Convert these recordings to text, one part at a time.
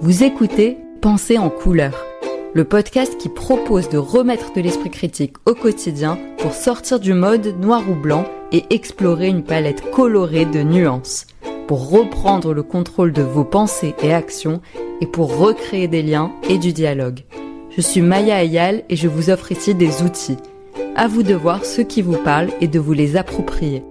Vous écoutez Pensée en couleurs, le podcast qui propose de remettre de l'esprit critique au quotidien pour sortir du mode noir ou blanc et explorer une palette colorée de nuances, pour reprendre le contrôle de vos pensées et actions et pour recréer des liens et du dialogue. Je suis Maya Ayal et je vous offre ici des outils. À vous de voir ceux qui vous parlent et de vous les approprier.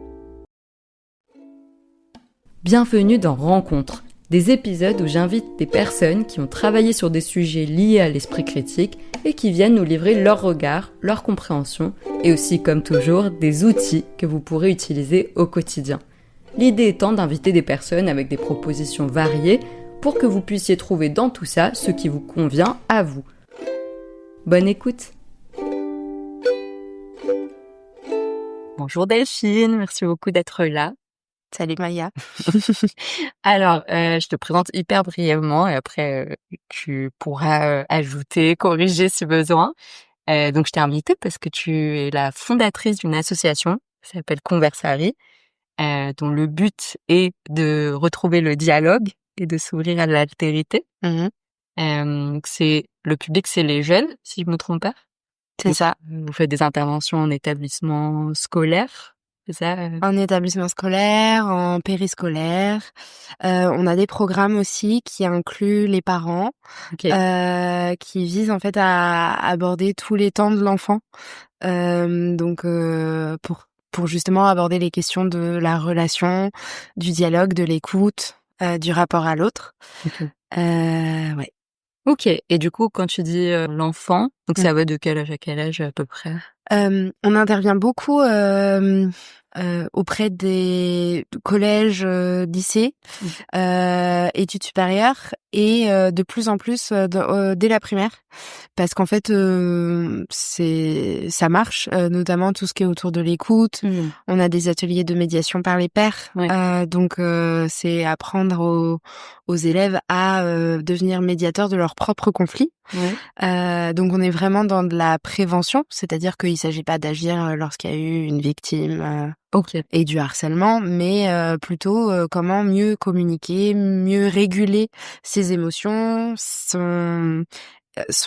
Bienvenue dans Rencontres, des épisodes où j'invite des personnes qui ont travaillé sur des sujets liés à l'esprit critique et qui viennent nous livrer leur regard, leur compréhension et aussi, comme toujours, des outils que vous pourrez utiliser au quotidien. L'idée étant d'inviter des personnes avec des propositions variées pour que vous puissiez trouver dans tout ça ce qui vous convient à vous. Bonne écoute! Bonjour Delphine, merci beaucoup d'être là. Salut Maya. Alors, je te présente hyper brièvement et après tu pourras ajouter, corriger si besoin. Donc je t'ai invitée parce que tu es la fondatrice d'une association qui s'appelle Conversari, dont le but est de retrouver le dialogue et de s'ouvrir à l'altérité. Donc c'est le public, c'est les jeunes, si je me trompe pas. C'est ça. Vous faites des interventions en établissement scolaire. C'est ça En établissement scolaire, en périscolaire. On a des programmes aussi qui incluent les parents, qui visent en fait à aborder tous les temps de l'enfant. Donc pour justement aborder les questions de la relation, du dialogue, de l'écoute, du rapport à l'autre. Ouais. Ok. Et du coup, quand tu dis l'enfant, donc ça va de quel âge à quel âge à peu près? On intervient beaucoup auprès des collèges, lycées, études supérieures et de plus en plus dès la primaire, parce qu'en fait ça marche, notamment tout ce qui est autour de l'écoute. On a des ateliers de médiation par les pairs, donc c'est apprendre aux élèves à devenir médiateurs de leurs propres conflits. Donc on est vraiment dans de la prévention, c'est-à-dire qu'il s'agit pas d'agir lorsqu'il y a eu une victime et du harcèlement, mais plutôt comment mieux communiquer, mieux réguler ses émotions, son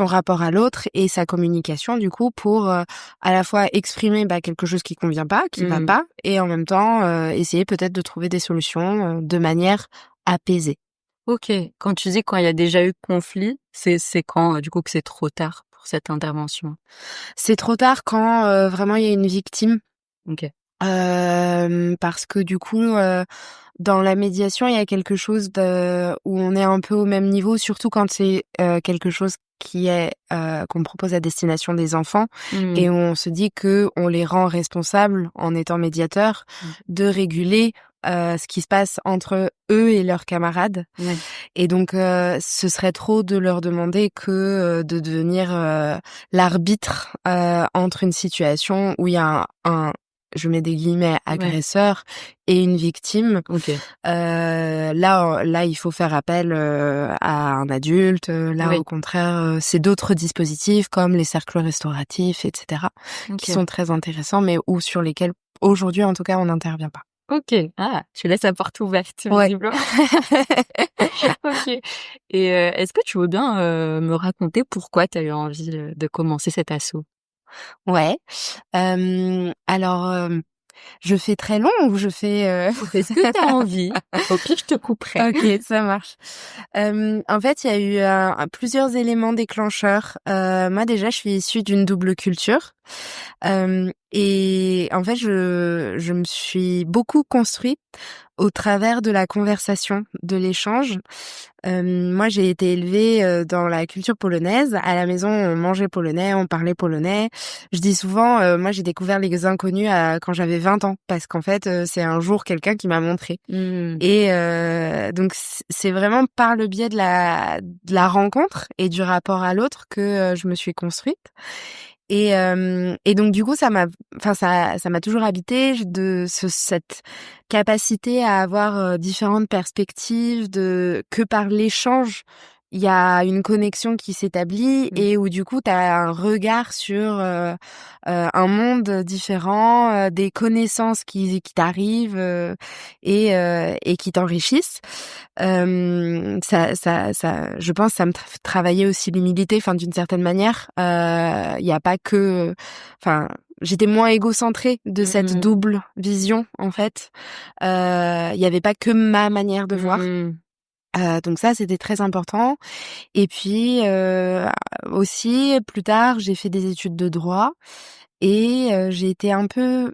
rapport à l'autre et sa communication du coup pour à la fois exprimer quelque chose qui convient pas, qui va pas, et en même temps essayer peut-être de trouver des solutions de manière apaisée. Ok. Quand tu dis quand il y a déjà eu conflit, c'est quand du coup que c'est trop tard pour cette intervention? C'est trop tard quand vraiment il y a une victime. Ok. Parce que du coup, dans la médiation, il y a quelque chose où on est un peu au même niveau, surtout quand c'est quelque chose qui est qu'on propose à destination des enfants, et on se dit que on les rend responsables en étant médiateurs de réguler ce qui se passe entre eux et leurs camarades. Et donc ce serait trop de leur demander que de devenir l'arbitre entre une situation où il y a un je mets des guillemets, agresseur et une victime. Là, il faut faire appel à un adulte. Au contraire, c'est d'autres dispositifs comme les cercles restauratifs, etc., qui sont très intéressants, mais sur lesquels, aujourd'hui, en tout cas, on n'intervient pas. Ok. Ah, tu laisses la porte ouverte, visiblement. Ok. Et est-ce que tu veux bien me raconter pourquoi tu as eu envie de commencer cet asso? Ouais. Alors, je fais très long ou je fais... Fais ce que tu as envie. Au pire, je te couperai. Ok, ça marche. En fait, il y a eu plusieurs éléments déclencheurs. Moi, déjà, je suis issue d'une double culture. Et en fait, je me suis beaucoup construite au travers de la conversation, de l'échange. Moi, j'ai été élevée dans la culture polonaise. À la maison, on mangeait polonais, on parlait polonais. Je dis souvent, moi, j'ai découvert les inconnus quand j'avais 20 ans, parce qu'en fait, c'est un jour quelqu'un qui m'a montré. Et donc, c'est vraiment par le biais de la rencontre et du rapport à l'autre que je me suis construite. Et donc du coup ça m'a toujours habité cette capacité à avoir différentes perspectives que par l'échange il y a une connexion qui s'établit et où du coup tu as un regard sur un monde différent, des connaissances qui t'arrivent et qui t'enrichissent. Je pense, ça me travaillait aussi l'humilité, enfin d'une certaine manière. Il y a pas que, enfin, j'étais moins égocentrée de cette double vision en fait. Il y avait pas que ma manière de voir. Donc ça, c'était très important. Et puis aussi, plus tard, j'ai fait des études de droit et j'ai été un peu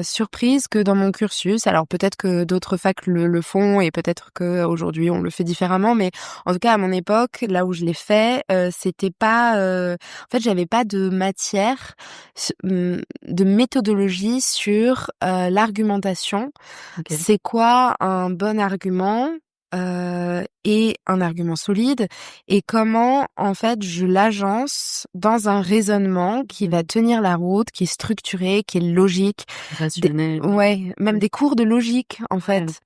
surprise que dans mon cursus, alors peut-être que d'autres facs le font et peut-être que aujourd'hui on le fait différemment, mais en tout cas à mon époque, là où je l'ai fait, c'était pas. En fait, j'avais pas de matière, de méthodologie sur l'argumentation. Okay. C'est quoi un bon argument? Et un argument solide et comment en fait je l'agence dans un raisonnement qui va tenir la route, qui est structuré, qui est logique, rationnel. Même des cours de logique en fait.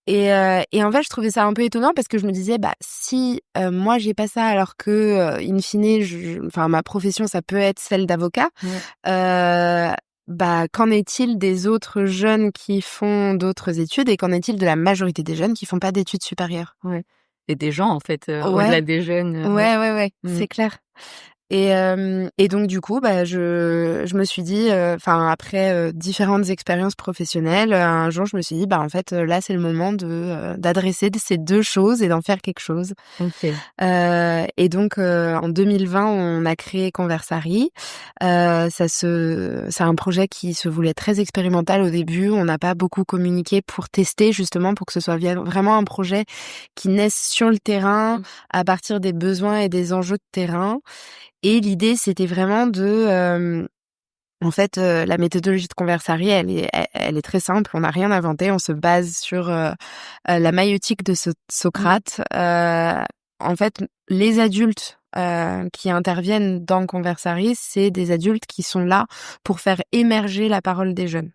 Et en fait je trouvais ça un peu étonnant parce que je me disais si moi j'ai pas ça alors que in fine ma profession ça peut être celle d'avocat. Qu'en est-il des autres jeunes qui font d'autres études et qu'en est-il de la majorité des jeunes qui font pas d'études supérieures? Et des gens en fait au-delà des jeunes. C'est clair. Et donc du coup je me suis dit après différentes expériences professionnelles, un jour je me suis dit en fait là c'est le moment de d'adresser ces deux choses et d'en faire quelque chose. Et donc en 2020 on a créé Conversari. C'est un projet qui se voulait très expérimental au début, on n'a pas beaucoup communiqué pour tester justement pour que ce soit vraiment un projet qui naisse sur le terrain à partir des besoins et des enjeux de terrain. Et l'idée, c'était vraiment de... la méthodologie de Conversari, elle est très simple. On n'a rien inventé. On se base sur la maïeutique de Socrate. En fait, les adultes qui interviennent dans Conversari, c'est des adultes qui sont là pour faire émerger la parole des jeunes.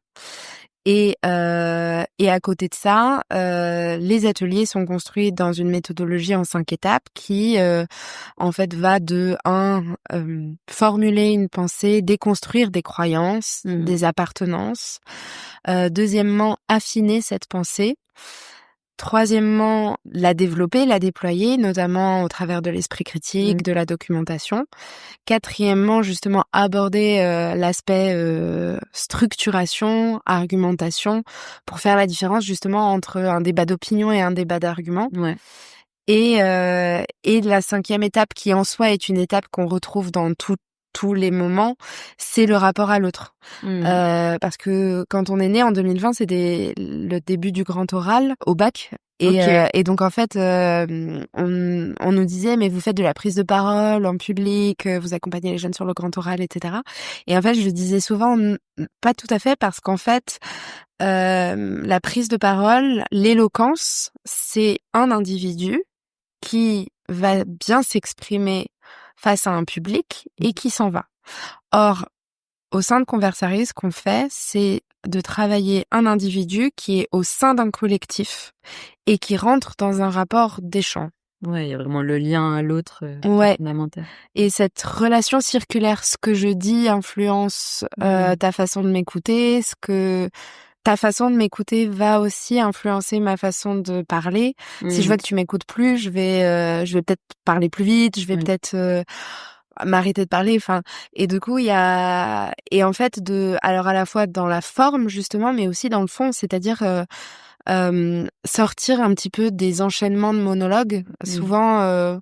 Et à côté de ça, les ateliers sont construits dans une méthodologie en 5 étapes qui, en fait, va de formuler une pensée, déconstruire des croyances, des appartenances. Deuxièmement, affiner cette pensée. Troisièmement, la développer, la déployer, notamment au travers de l'esprit critique, de la documentation. Quatrièmement, justement, aborder l'aspect structuration, argumentation, pour faire la différence justement entre un débat d'opinion et un débat d'argument. Et la 5e étape, qui en soi est une étape qu'on retrouve dans tous les moments, c'est le rapport à l'autre. Parce que quand on est né en 2020, c'était le début du grand oral au bac. Et donc en fait, on nous disait mais vous faites de la prise de parole en public, vous accompagnez les jeunes sur le grand oral, etc. Et en fait, je disais souvent pas tout à fait parce qu'en fait, la prise de parole, l'éloquence, c'est un individu qui va bien s'exprimer face à un public et qui s'en va. Or, au sein de Conversari, ce qu'on fait, c'est de travailler un individu qui est au sein d'un collectif et qui rentre dans un rapport d'échange. Il y a vraiment le lien à l'autre fondamental. Et cette relation circulaire, ce que je dis influence ta façon de m'écouter, ta façon de m'écouter va aussi influencer ma façon de parler. Si je vois que tu m'écoutes plus, je vais peut-être parler plus vite, je vais peut-être m'arrêter de parler. Et du coup, il y a en fait alors à la fois dans la forme justement, mais aussi dans le fond, c'est-à-dire sortir un petit peu des enchaînements de monologues. Souvent,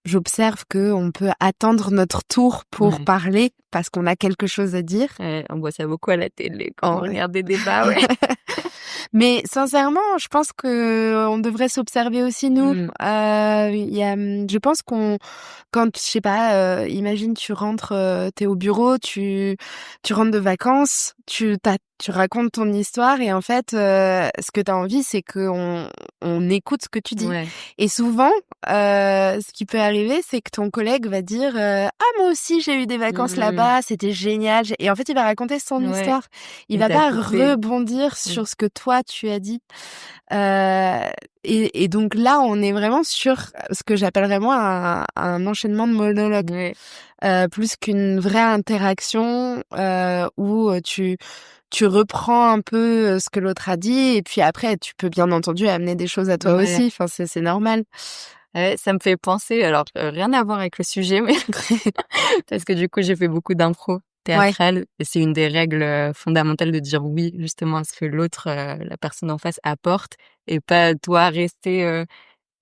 j'observe que on peut attendre notre tour pour parler parce qu'on a quelque chose à dire. On voit ça beaucoup à la télé quand on regarde des débats. Mais sincèrement, je pense que on devrait s'observer aussi nous. Je pense quand je sais pas, imagine tu rentres, t'es au bureau, tu rentres de vacances, tu racontes ton histoire et en fait, ce que t'as envie, c'est que on écoute ce que tu dis. Et souvent, ce qui peut arriver, c'est que ton collègue va dire ah moi aussi j'ai eu des vacances là-bas, c'était génial. Et en fait, il va raconter son histoire. Il va pas rebondir sur ce que toi tu as dit. Et donc là, on est vraiment sur ce que j'appellerais moi un enchaînement de monologues, plus qu'une vraie interaction où tu reprends un peu ce que l'autre a dit et puis après tu peux bien entendu amener des choses à toi aussi. Enfin, c'est normal. Ça me fait penser, alors rien à voir avec le sujet, mais parce que du coup j'ai fait beaucoup d'impro théâtrale et c'est une des règles fondamentales de dire oui justement à ce que l'autre, la personne en face apporte et pas toi rester,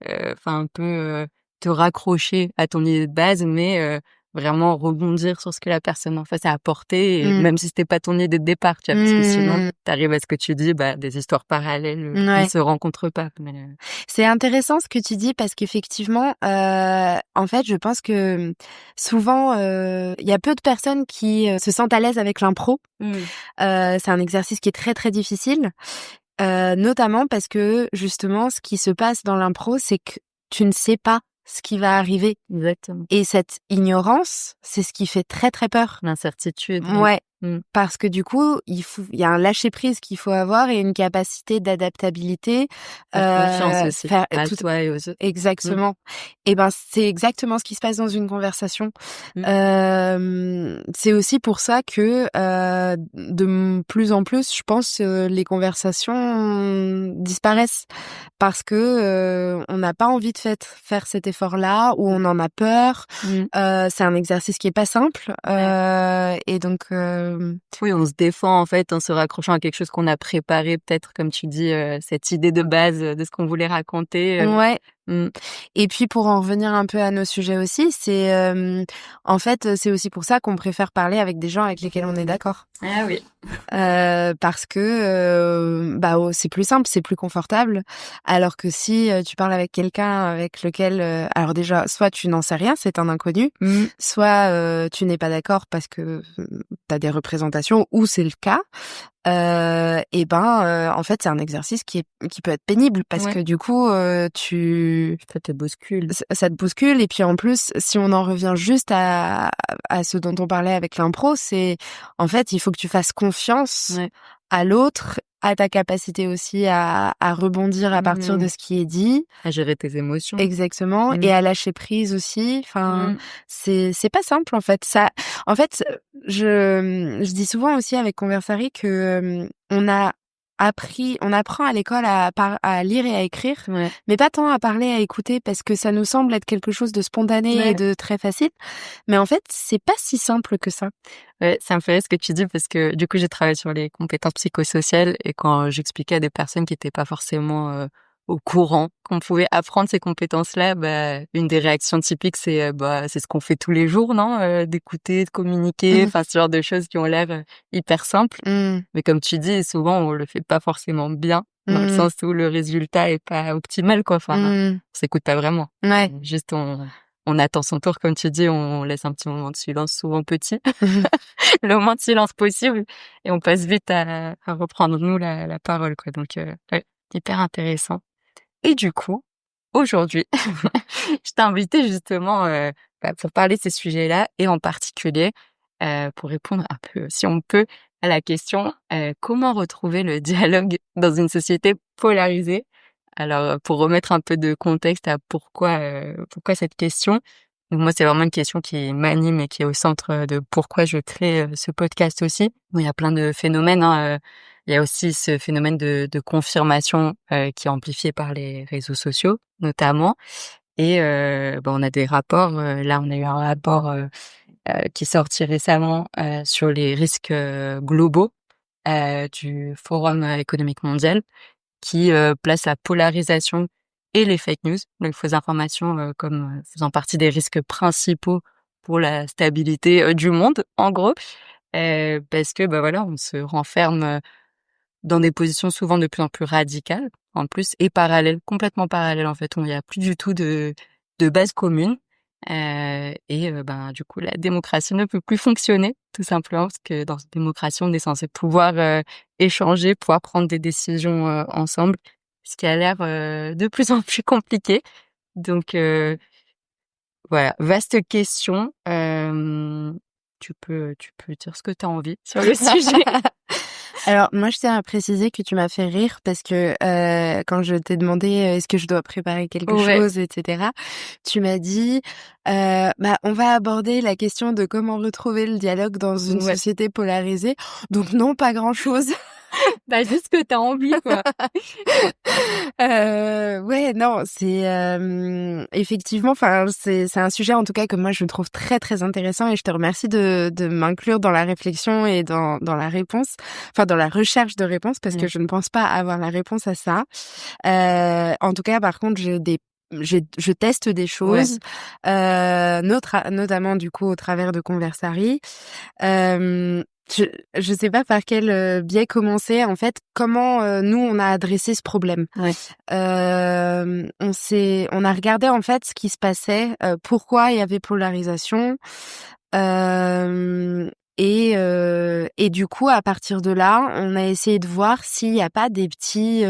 enfin un peu te raccrocher à ton idée de base, mais vraiment rebondir sur ce que la personne en face a apporté, et même si c'était pas ton idée de départ, tu vois, parce que sinon t'arrives à ce que tu dis, des histoires parallèles ne se rencontrent pas. Mais c'est intéressant ce que tu dis parce qu'effectivement, en fait, je pense que souvent, il y a peu de personnes qui se sentent à l'aise avec l'impro. C'est un exercice qui est très très difficile. Notamment parce que justement, ce qui se passe dans l'impro, c'est que tu ne sais pas ce qui va arriver. Exactement. Et cette ignorance, c'est ce qui fait très très peur. L'incertitude. Ouais. Parce que du coup, il y a un lâcher prise qu'il faut avoir et une capacité d'adaptabilité. Confiance aussi. À toi et aux autres. Exactement. Et ben, c'est exactement ce qui se passe dans une conversation. C'est aussi pour ça que de plus en plus, je pense, les conversations disparaissent parce que on n'a pas envie de faire cet effort-là ou on en a peur. C'est un exercice qui est pas simple et donc oui, on se défend en fait en se raccrochant à quelque chose qu'on a préparé, peut-être comme tu dis, cette idée de base de ce qu'on voulait raconter. Et puis pour en revenir un peu à nos sujets aussi, c'est en fait c'est aussi pour ça qu'on préfère parler avec des gens avec lesquels on est d'accord. Ah oui. Parce que c'est plus simple, c'est plus confortable. Alors que si tu parles avec quelqu'un avec lequel alors déjà soit tu n'en sais rien, c'est un inconnu, soit tu n'es pas d'accord parce que t'as des représentations ou c'est le cas. En fait c'est un exercice qui peut être pénible parce que du coup ça te bouscule. Ça te bouscule et puis en plus si on en revient juste à ce dont on parlait avec l'impro, c'est en fait il faut que tu fasses confiance à l'autre, à ta capacité aussi à rebondir à partir de ce qui est dit, à gérer tes émotions. Exactement. Et à lâcher prise aussi. Enfin, c'est pas simple en fait. Ça, en fait, je dis souvent aussi avec Conversari que on apprend à l'école à lire et à écrire, mais pas tant à parler, à écouter, parce que ça nous semble être quelque chose de spontané et de très facile. Mais en fait, c'est pas si simple que ça. Ouais, ça me fait rire ce que tu dis parce que du coup, j'ai travaillé sur les compétences psychosociales et quand j'expliquais à des personnes qui étaient pas forcément au courant qu'on pouvait apprendre ces compétences-là, une des réactions typiques, c'est c'est ce qu'on fait tous les jours, non? D'écouter, de communiquer, enfin ce genre de choses qui ont l'air hyper simples. Mais comme tu dis, souvent on le fait pas forcément bien, dans le sens où le résultat est pas optimal, quoi. Enfin, on s'écoute pas vraiment. Juste on attend son tour, comme tu dis, on laisse un petit moment de silence, souvent petit, le moins de silence possible, et on passe vite à reprendre nous la parole, quoi. Donc hyper intéressant. Et du coup, aujourd'hui, je t'ai invité justement pour parler de ces sujets-là et en particulier pour répondre un peu, si on peut, à la question comment retrouver le dialogue dans une société polarisée. Alors, pour remettre un peu de contexte à pourquoi cette question. Donc moi, c'est vraiment une question qui m'anime et qui est au centre de pourquoi je crée ce podcast aussi. Où il y a plein de phénomènes. Il y a aussi ce phénomène de confirmation qui est amplifié par les réseaux sociaux, notamment. Et on a des rapports. Là, on a eu un rapport qui est sorti récemment sur les risques globaux du Forum économique mondial, qui place la polarisation et les fake news, les fausses informations, comme faisant partie des risques principaux pour la stabilité du monde, en gros. Parce que on se renferme dans des positions souvent de plus en plus radicales, en plus, et parallèles, complètement parallèles en fait, où il n'y a plus du tout de base commune. Du coup, la démocratie ne peut plus fonctionner, tout simplement, parce que dans une démocratie, on est censé pouvoir échanger, pouvoir prendre des décisions ensemble, ce qui a l'air de plus en plus compliqué. Donc voilà, vaste question. Tu peux dire ce que tu as envie sur le sujet. Alors moi je tiens à préciser que tu m'as fait rire parce que quand je t'ai demandé est-ce que je dois préparer quelque chose, etc. Tu m'as dit on va aborder la question de comment retrouver le dialogue dans une société polarisée. Donc non, pas grand-chose. Bah juste ce que t'as envie, quoi. Ouais, non, c'est effectivement, enfin c'est un sujet en tout cas que moi je trouve très très intéressant et je te remercie de m'inclure dans la réflexion et dans la réponse, enfin dans la recherche de réponse parce que je ne pense pas avoir la réponse à ça. En tout cas, par contre, je teste des choses, notamment du coup au travers de Conversari. Je sais pas par quel biais commencer. En fait, comment nous on a adressé ce problème. On a regardé en fait ce qui se passait, pourquoi il y avait polarisation. Et du coup, à partir de là, on a essayé de voir s'il n'y a pas des petits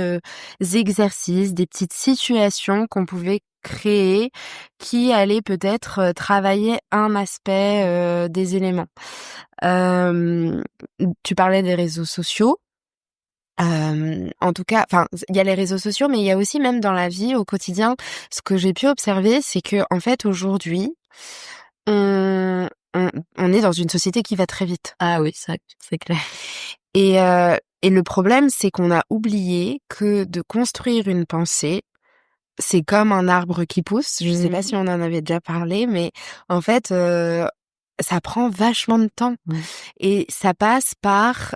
exercices, des petites situations qu'on pouvait créer qui allaient peut-être travailler un aspect des éléments. Tu parlais des réseaux sociaux. En tout cas, enfin, il y a les réseaux sociaux, mais il y a aussi même dans la vie au quotidien, ce que j'ai pu observer, c'est que en fait aujourd'hui, on est dans une société qui va très vite. Ah oui, ça, c'est clair. Et le problème, c'est qu'on a oublié que de construire une pensée, c'est comme un arbre qui pousse. Je sais pas si on en avait déjà parlé, mais en fait, ça prend vachement de temps. Et ça passe par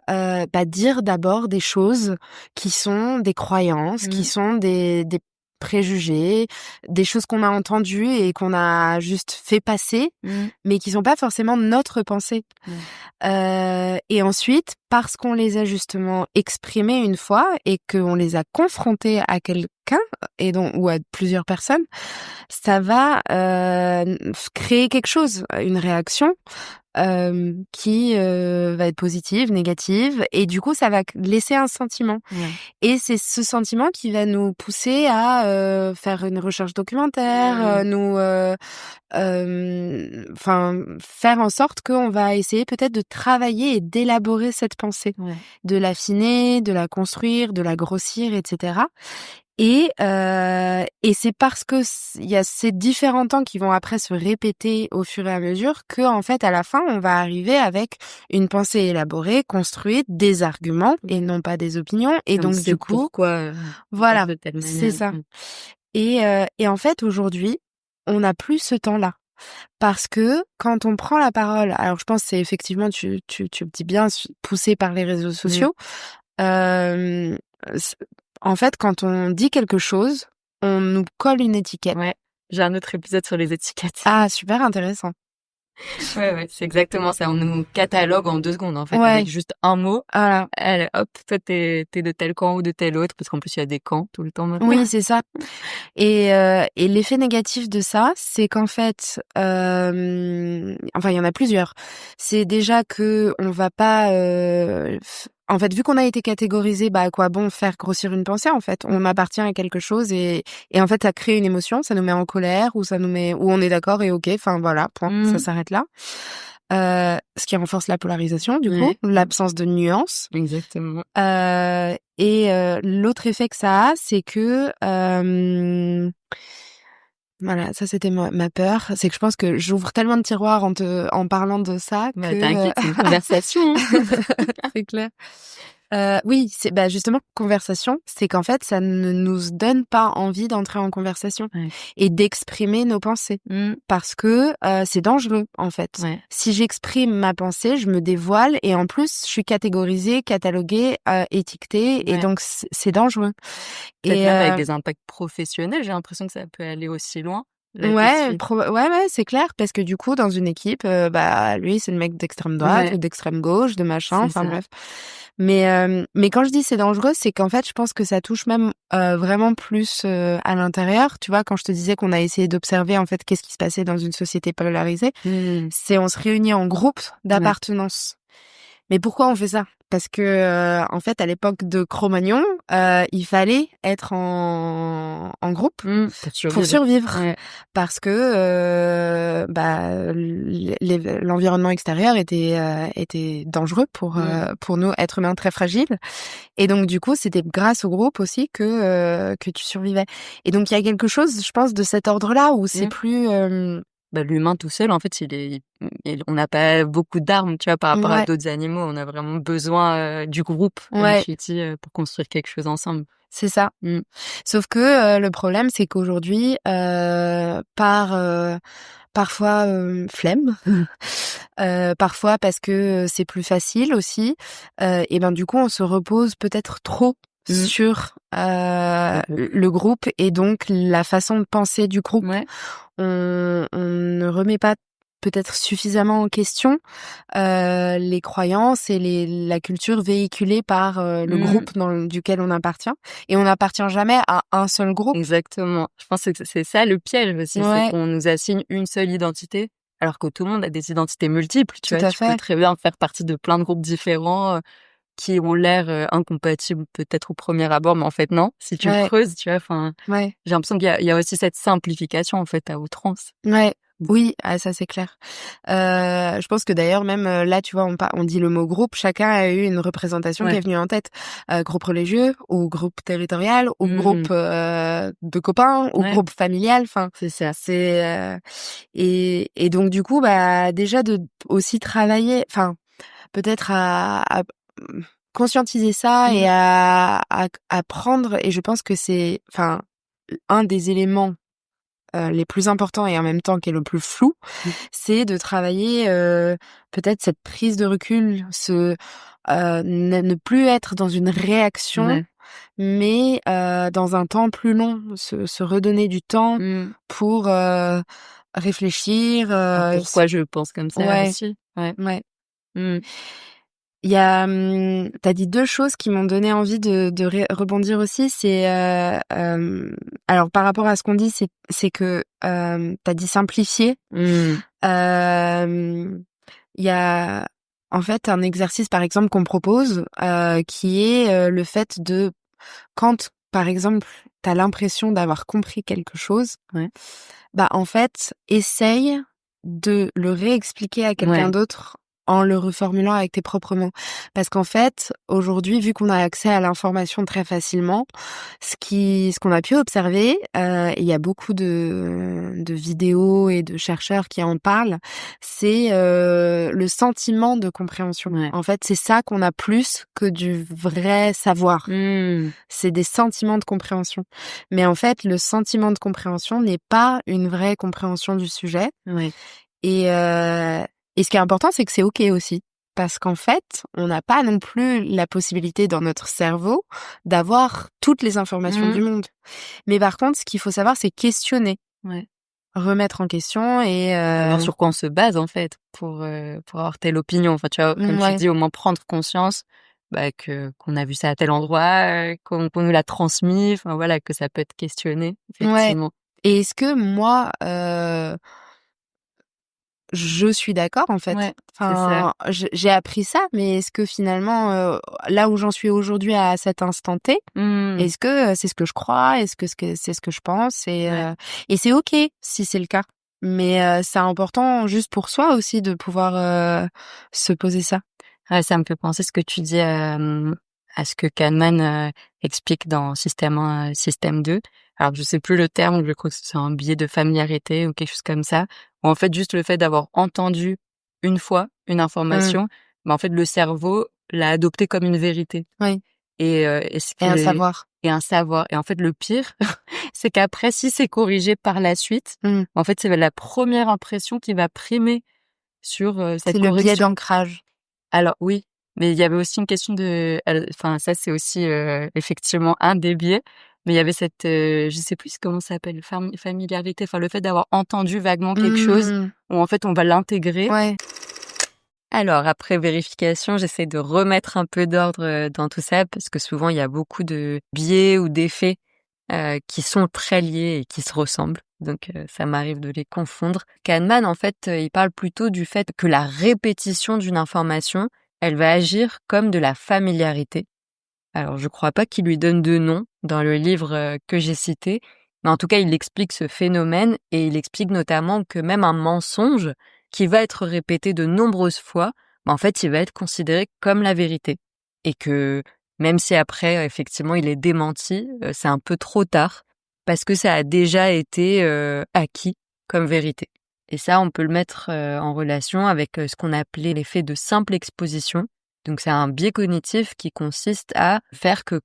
dire d'abord des choses qui sont des croyances, qui sont des préjugés, des choses qu'on a entendues et qu'on a juste fait passer, mais qui sont pas forcément notre pensée. Et ensuite, parce qu'on les a justement exprimées une fois et qu'on les a confrontées à quelqu'un ou à plusieurs personnes, ça va créer quelque chose, une réaction qui va être positive, négative, et du coup ça va laisser un sentiment. Et c'est ce sentiment qui va nous pousser à faire une recherche documentaire, faire en sorte qu'on va essayer peut-être de travailler et d'élaborer cette pensée, de l'affiner, de la construire, de la grossir, etc. Et c'est parce que il y a ces différents temps qui vont après se répéter au fur et à mesure que en fait à la fin on va arriver avec une pensée élaborée, construite, des arguments et non pas des opinions. Et donc du coup, pourquoi voilà, c'est ça. Et en fait aujourd'hui on n'a plus ce temps-là. Parce que quand on prend la parole, alors je pense que c'est effectivement, tu dis bien, poussé par les réseaux sociaux. En fait, quand on dit quelque chose, on nous colle une étiquette. Ouais, j'ai un autre épisode sur les étiquettes. Ah, super intéressant. Ouais, c'est exactement ça. On nous catalogue en 2 secondes, en fait, avec juste un mot. Voilà. Allez, hop, toi, t'es de tel camp ou de tel autre, parce qu'en plus, il y a des camps tout le temps maintenant. Oui, c'est ça. Et l'effet négatif de ça, c'est qu'en fait, il y en a plusieurs. C'est déjà que on va pas... En fait, vu qu'on a été catégorisé, à quoi bon faire grossir une pensée, en fait. On appartient à quelque chose et en fait, ça crée une émotion, ça nous met en colère ou ça nous met, ou on est d'accord et ok, enfin voilà, point, ça s'arrête là. Ce qui renforce la polarisation, du coup, l'absence de nuance. Exactement. Et l'autre effet que ça a, c'est que voilà, ça c'était ma peur, c'est que je pense que j'ouvre tellement de tiroirs en parlant de ça que t'inquiète, c'est une conversation. C'est clair. Oui, c'est justement conversation, c'est qu'en fait ça ne nous donne pas envie d'entrer en conversation et d'exprimer nos pensées parce que c'est dangereux en fait. Si j'exprime ma pensée, je me dévoile et en plus je suis catégorisée, cataloguée, étiquetée et donc c'est dangereux. Peut-être même avec des impacts professionnels, j'ai l'impression que ça peut aller aussi loin. Ouais, c'est clair parce que du coup dans une équipe lui c'est le mec d'extrême droite ou d'extrême gauche, de machin, enfin bref. Mais quand je dis c'est dangereux, c'est qu'en fait je pense que ça touche même vraiment plus à l'intérieur, tu vois, quand je te disais qu'on a essayé d'observer en fait qu'est-ce qui se passait dans une société polarisée, c'est on se réunit en groupe d'appartenance. Mais pourquoi on fait ça? Parce que en fait, à l'époque de Cro-Magnon, il fallait être en groupe pour survivre. Ouais. Parce que l'environnement extérieur était dangereux pour nous êtres humains très fragiles. Et donc du coup, c'était grâce au groupe aussi que tu survivais. Et donc il y a quelque chose, je pense, de cet ordre-là où c'est plus l'humain tout seul, en fait, on n'a pas beaucoup d'armes, tu vois, par rapport à ouais, d'autres animaux. On a vraiment besoin du groupe, comme ouais, tu dis, pour construire quelque chose ensemble. c'est ça. Mmh. Sauf que le problème, c'est qu'aujourd'hui, parfois flemme, parfois parce que c'est plus facile aussi, et ben du coup, on se repose peut-être trop Mmh. sur le groupe et donc la façon de penser du groupe. Ouais. On ne remet pas peut-être suffisamment en question les croyances et la culture véhiculée par le groupe duquel on appartient. Et on n'appartient jamais à un seul groupe. Exactement. Je pense que c'est ça le piège aussi, c'est Ouais, qu'on nous assigne une seule identité, alors que tout le monde a des identités multiples, tu tout vois. à Tu peux fait. très bien faire partie de plein de groupes différents, qui ont l'air, incompatibles peut-être au premier abord, mais en fait non. Si tu Ouais, creuses, tu vois, enfin, ouais, j'ai l'impression qu'il y a aussi cette simplification, en fait, à outrance. ouais. Oui, ah, ça c'est clair. Je pense que d'ailleurs même là, tu vois, on dit le mot groupe, chacun a eu une représentation qui est Ouais. venue en tête. Groupe religieux ou groupe territorial ou Mmh. groupe de copains ou Ouais, groupe familial. Enfin, c'est ça. c'est et donc du coup, bah déjà de aussi travailler, enfin peut-être à conscientiser ça Mmh. et à prendre. Et je pense que c'est, enfin, un des éléments les plus importants et en même temps qui est le plus flou, Mmh. c'est de travailler peut-être cette prise de recul, ne plus être dans une réaction, Ouais. mais dans un temps plus long, se redonner du temps Mmh. pour réfléchir. Alors pourquoi je pense comme ça Ouais, aussi? Ouais. ouais. Mmh. Il y a, tu dit 2 choses qui m'ont donné envie de rebondir aussi. C'est, alors par rapport à ce qu'on dit, c'est que, tu dit simplifier. Mmh. Hem, il y a en fait un exercice par exemple qu'on propose, qui est, le fait de quand par exemple, tu as l'impression d'avoir compris quelque chose, Ouais. bah, en fait, essaye de le réexpliquer à quelqu'un Ouais. d'autre en le reformulant avec tes propres mots. Parce qu'en fait, aujourd'hui, vu qu'on a accès à l'information très facilement, ce qu'on a pu observer, et il y a beaucoup de vidéos et de chercheurs qui en parlent, c'est le sentiment de compréhension. Ouais. En fait, c'est ça qu'on a plus que du vrai savoir. Mmh. C'est des sentiments de compréhension. Mais en fait, le sentiment de compréhension n'est pas une vraie compréhension du sujet. Ouais. Et, euh, et ce qui est important, c'est que c'est OK aussi. Parce qu'en fait, on n'a pas non plus la possibilité dans notre cerveau d'avoir toutes les informations Mmh. du monde. Mais par contre, ce qu'il faut savoir, c'est questionner, Ouais. remettre en question et Savoir sur quoi on se base, en fait, pour avoir telle opinion. Enfin, tu vois, comme tu ouais, dis, au moins prendre conscience, bah, qu'on a vu ça à tel endroit, qu'on nous l'a transmis, enfin voilà, que ça peut être questionné, ouais. effectivement. Et est-ce que moi, je suis d'accord en fait. Ouais, c'est ça. Enfin, j'ai appris ça, mais est-ce que finalement, là où j'en suis aujourd'hui à cet instant T, Mmh. est-ce que c'est ce que je crois? Est-ce que c'est ce que je pense? Ouais. Et c'est OK si c'est le cas. Mais c'est important juste pour soi aussi de pouvoir se poser ça. Ouais, ça me fait penser ce que tu dis, à ce que Kahneman, explique dans Système 1, Système 2. Alors je sais plus le terme, je crois que c'est un biais de familiarité ou quelque chose comme ça. Où en fait, juste le fait d'avoir entendu une fois une Mmh. information, bah, en fait, le cerveau l'a adopté comme une vérité Oui, et ce et qui un est savoir. et un savoir et en fait, le pire, c'est qu'après, si c'est corrigé par la suite, Mmh. en fait, c'est la première impression qui va primer sur, C'est cette le biais correction. d'ancrage. Alors oui, mais il y avait aussi une question enfin ça c'est aussi, effectivement un des biais, mais il y avait cette, je sais plus comment ça s'appelle, familiarité, enfin le fait d'avoir entendu vaguement quelque chose Mmh. où en fait on va l'intégrer. Ouais. Alors après vérification, j'essaie de remettre un peu d'ordre, dans tout ça parce que souvent il y a beaucoup de biais ou d'effets, qui sont très liés et qui se ressemblent. Donc ça m'arrive de les confondre. Kahneman en fait, il parle plutôt du fait que la répétition d'une information elle va agir comme de la familiarité. Alors, je crois pas qu'il lui donne de nom dans le livre que j'ai cité, mais en tout cas, il explique ce phénomène et il explique notamment que même un mensonge qui va être répété de nombreuses fois, en fait, il va être considéré comme la vérité. Et que même si après, effectivement, il est démenti, c'est un peu trop tard parce que ça a déjà été acquis comme vérité. Et ça, on peut le mettre en relation avec ce qu'on appelait l'effet de simple exposition. Donc c'est un biais cognitif qui consiste à faire que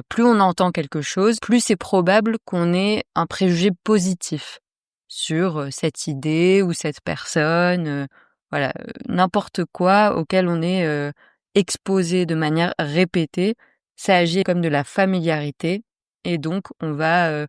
plus on entend quelque chose, plus c'est probable qu'on ait un préjugé positif sur cette idée ou cette personne, n'importe quoi auquel on est exposé de manière répétée, ça agit comme de la familiarité et donc on va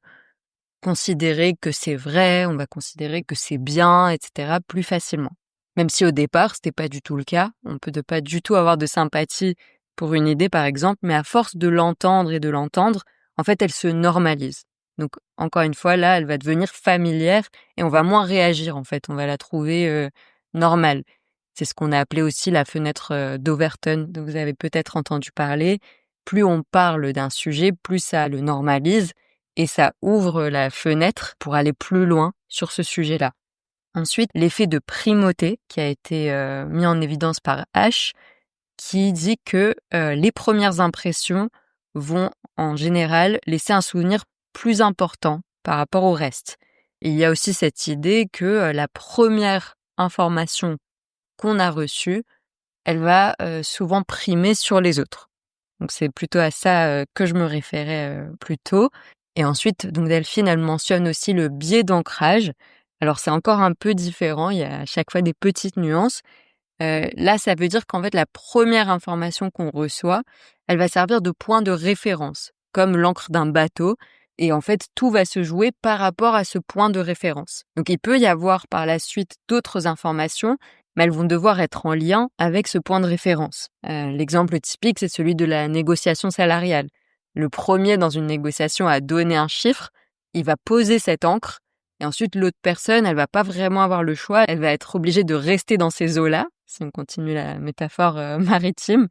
considérer que c'est vrai, on va considérer que c'est bien, etc. plus facilement. Même si au départ, c'était pas du tout le cas. On peut ne pas du tout avoir de sympathie pour une idée, par exemple, mais à force de l'entendre et de l'entendre, en fait, elle se normalise. Donc, encore une fois, là, elle va devenir familière et on va moins réagir, en fait. On va la trouver normale. C'est ce qu'on a appelé aussi la fenêtre d'Overton, dont vous avez peut-être entendu parler. Plus on parle d'un sujet, plus ça le normalise et ça ouvre la fenêtre pour aller plus loin sur ce sujet-là. Ensuite, l'effet de primauté qui a été mis en évidence par H, qui dit que les premières impressions vont en général laisser un souvenir plus important par rapport au reste. Et il y a aussi cette idée que la première information qu'on a reçue, elle va souvent primer sur les autres. Donc c'est plutôt à ça que je me référais plus tôt. Et ensuite, donc Delphine, elle mentionne aussi le biais d'ancrage. Alors c'est encore un peu différent, il y a à chaque fois des petites nuances. Là, ça veut dire qu'en fait, la première information qu'on reçoit, elle va servir de point de référence, comme l'ancre d'un bateau. Et en fait, tout va se jouer par rapport à ce point de référence. Donc il peut y avoir par la suite d'autres informations, mais elles vont devoir être en lien avec ce point de référence. L'exemple typique, c'est celui de la négociation salariale. Le premier dans une négociation à donner un chiffre, il va poser cette ancre, et ensuite l'autre personne, elle va pas vraiment avoir le choix, elle va être obligée de rester dans ces eaux-là, si on continue la métaphore maritime,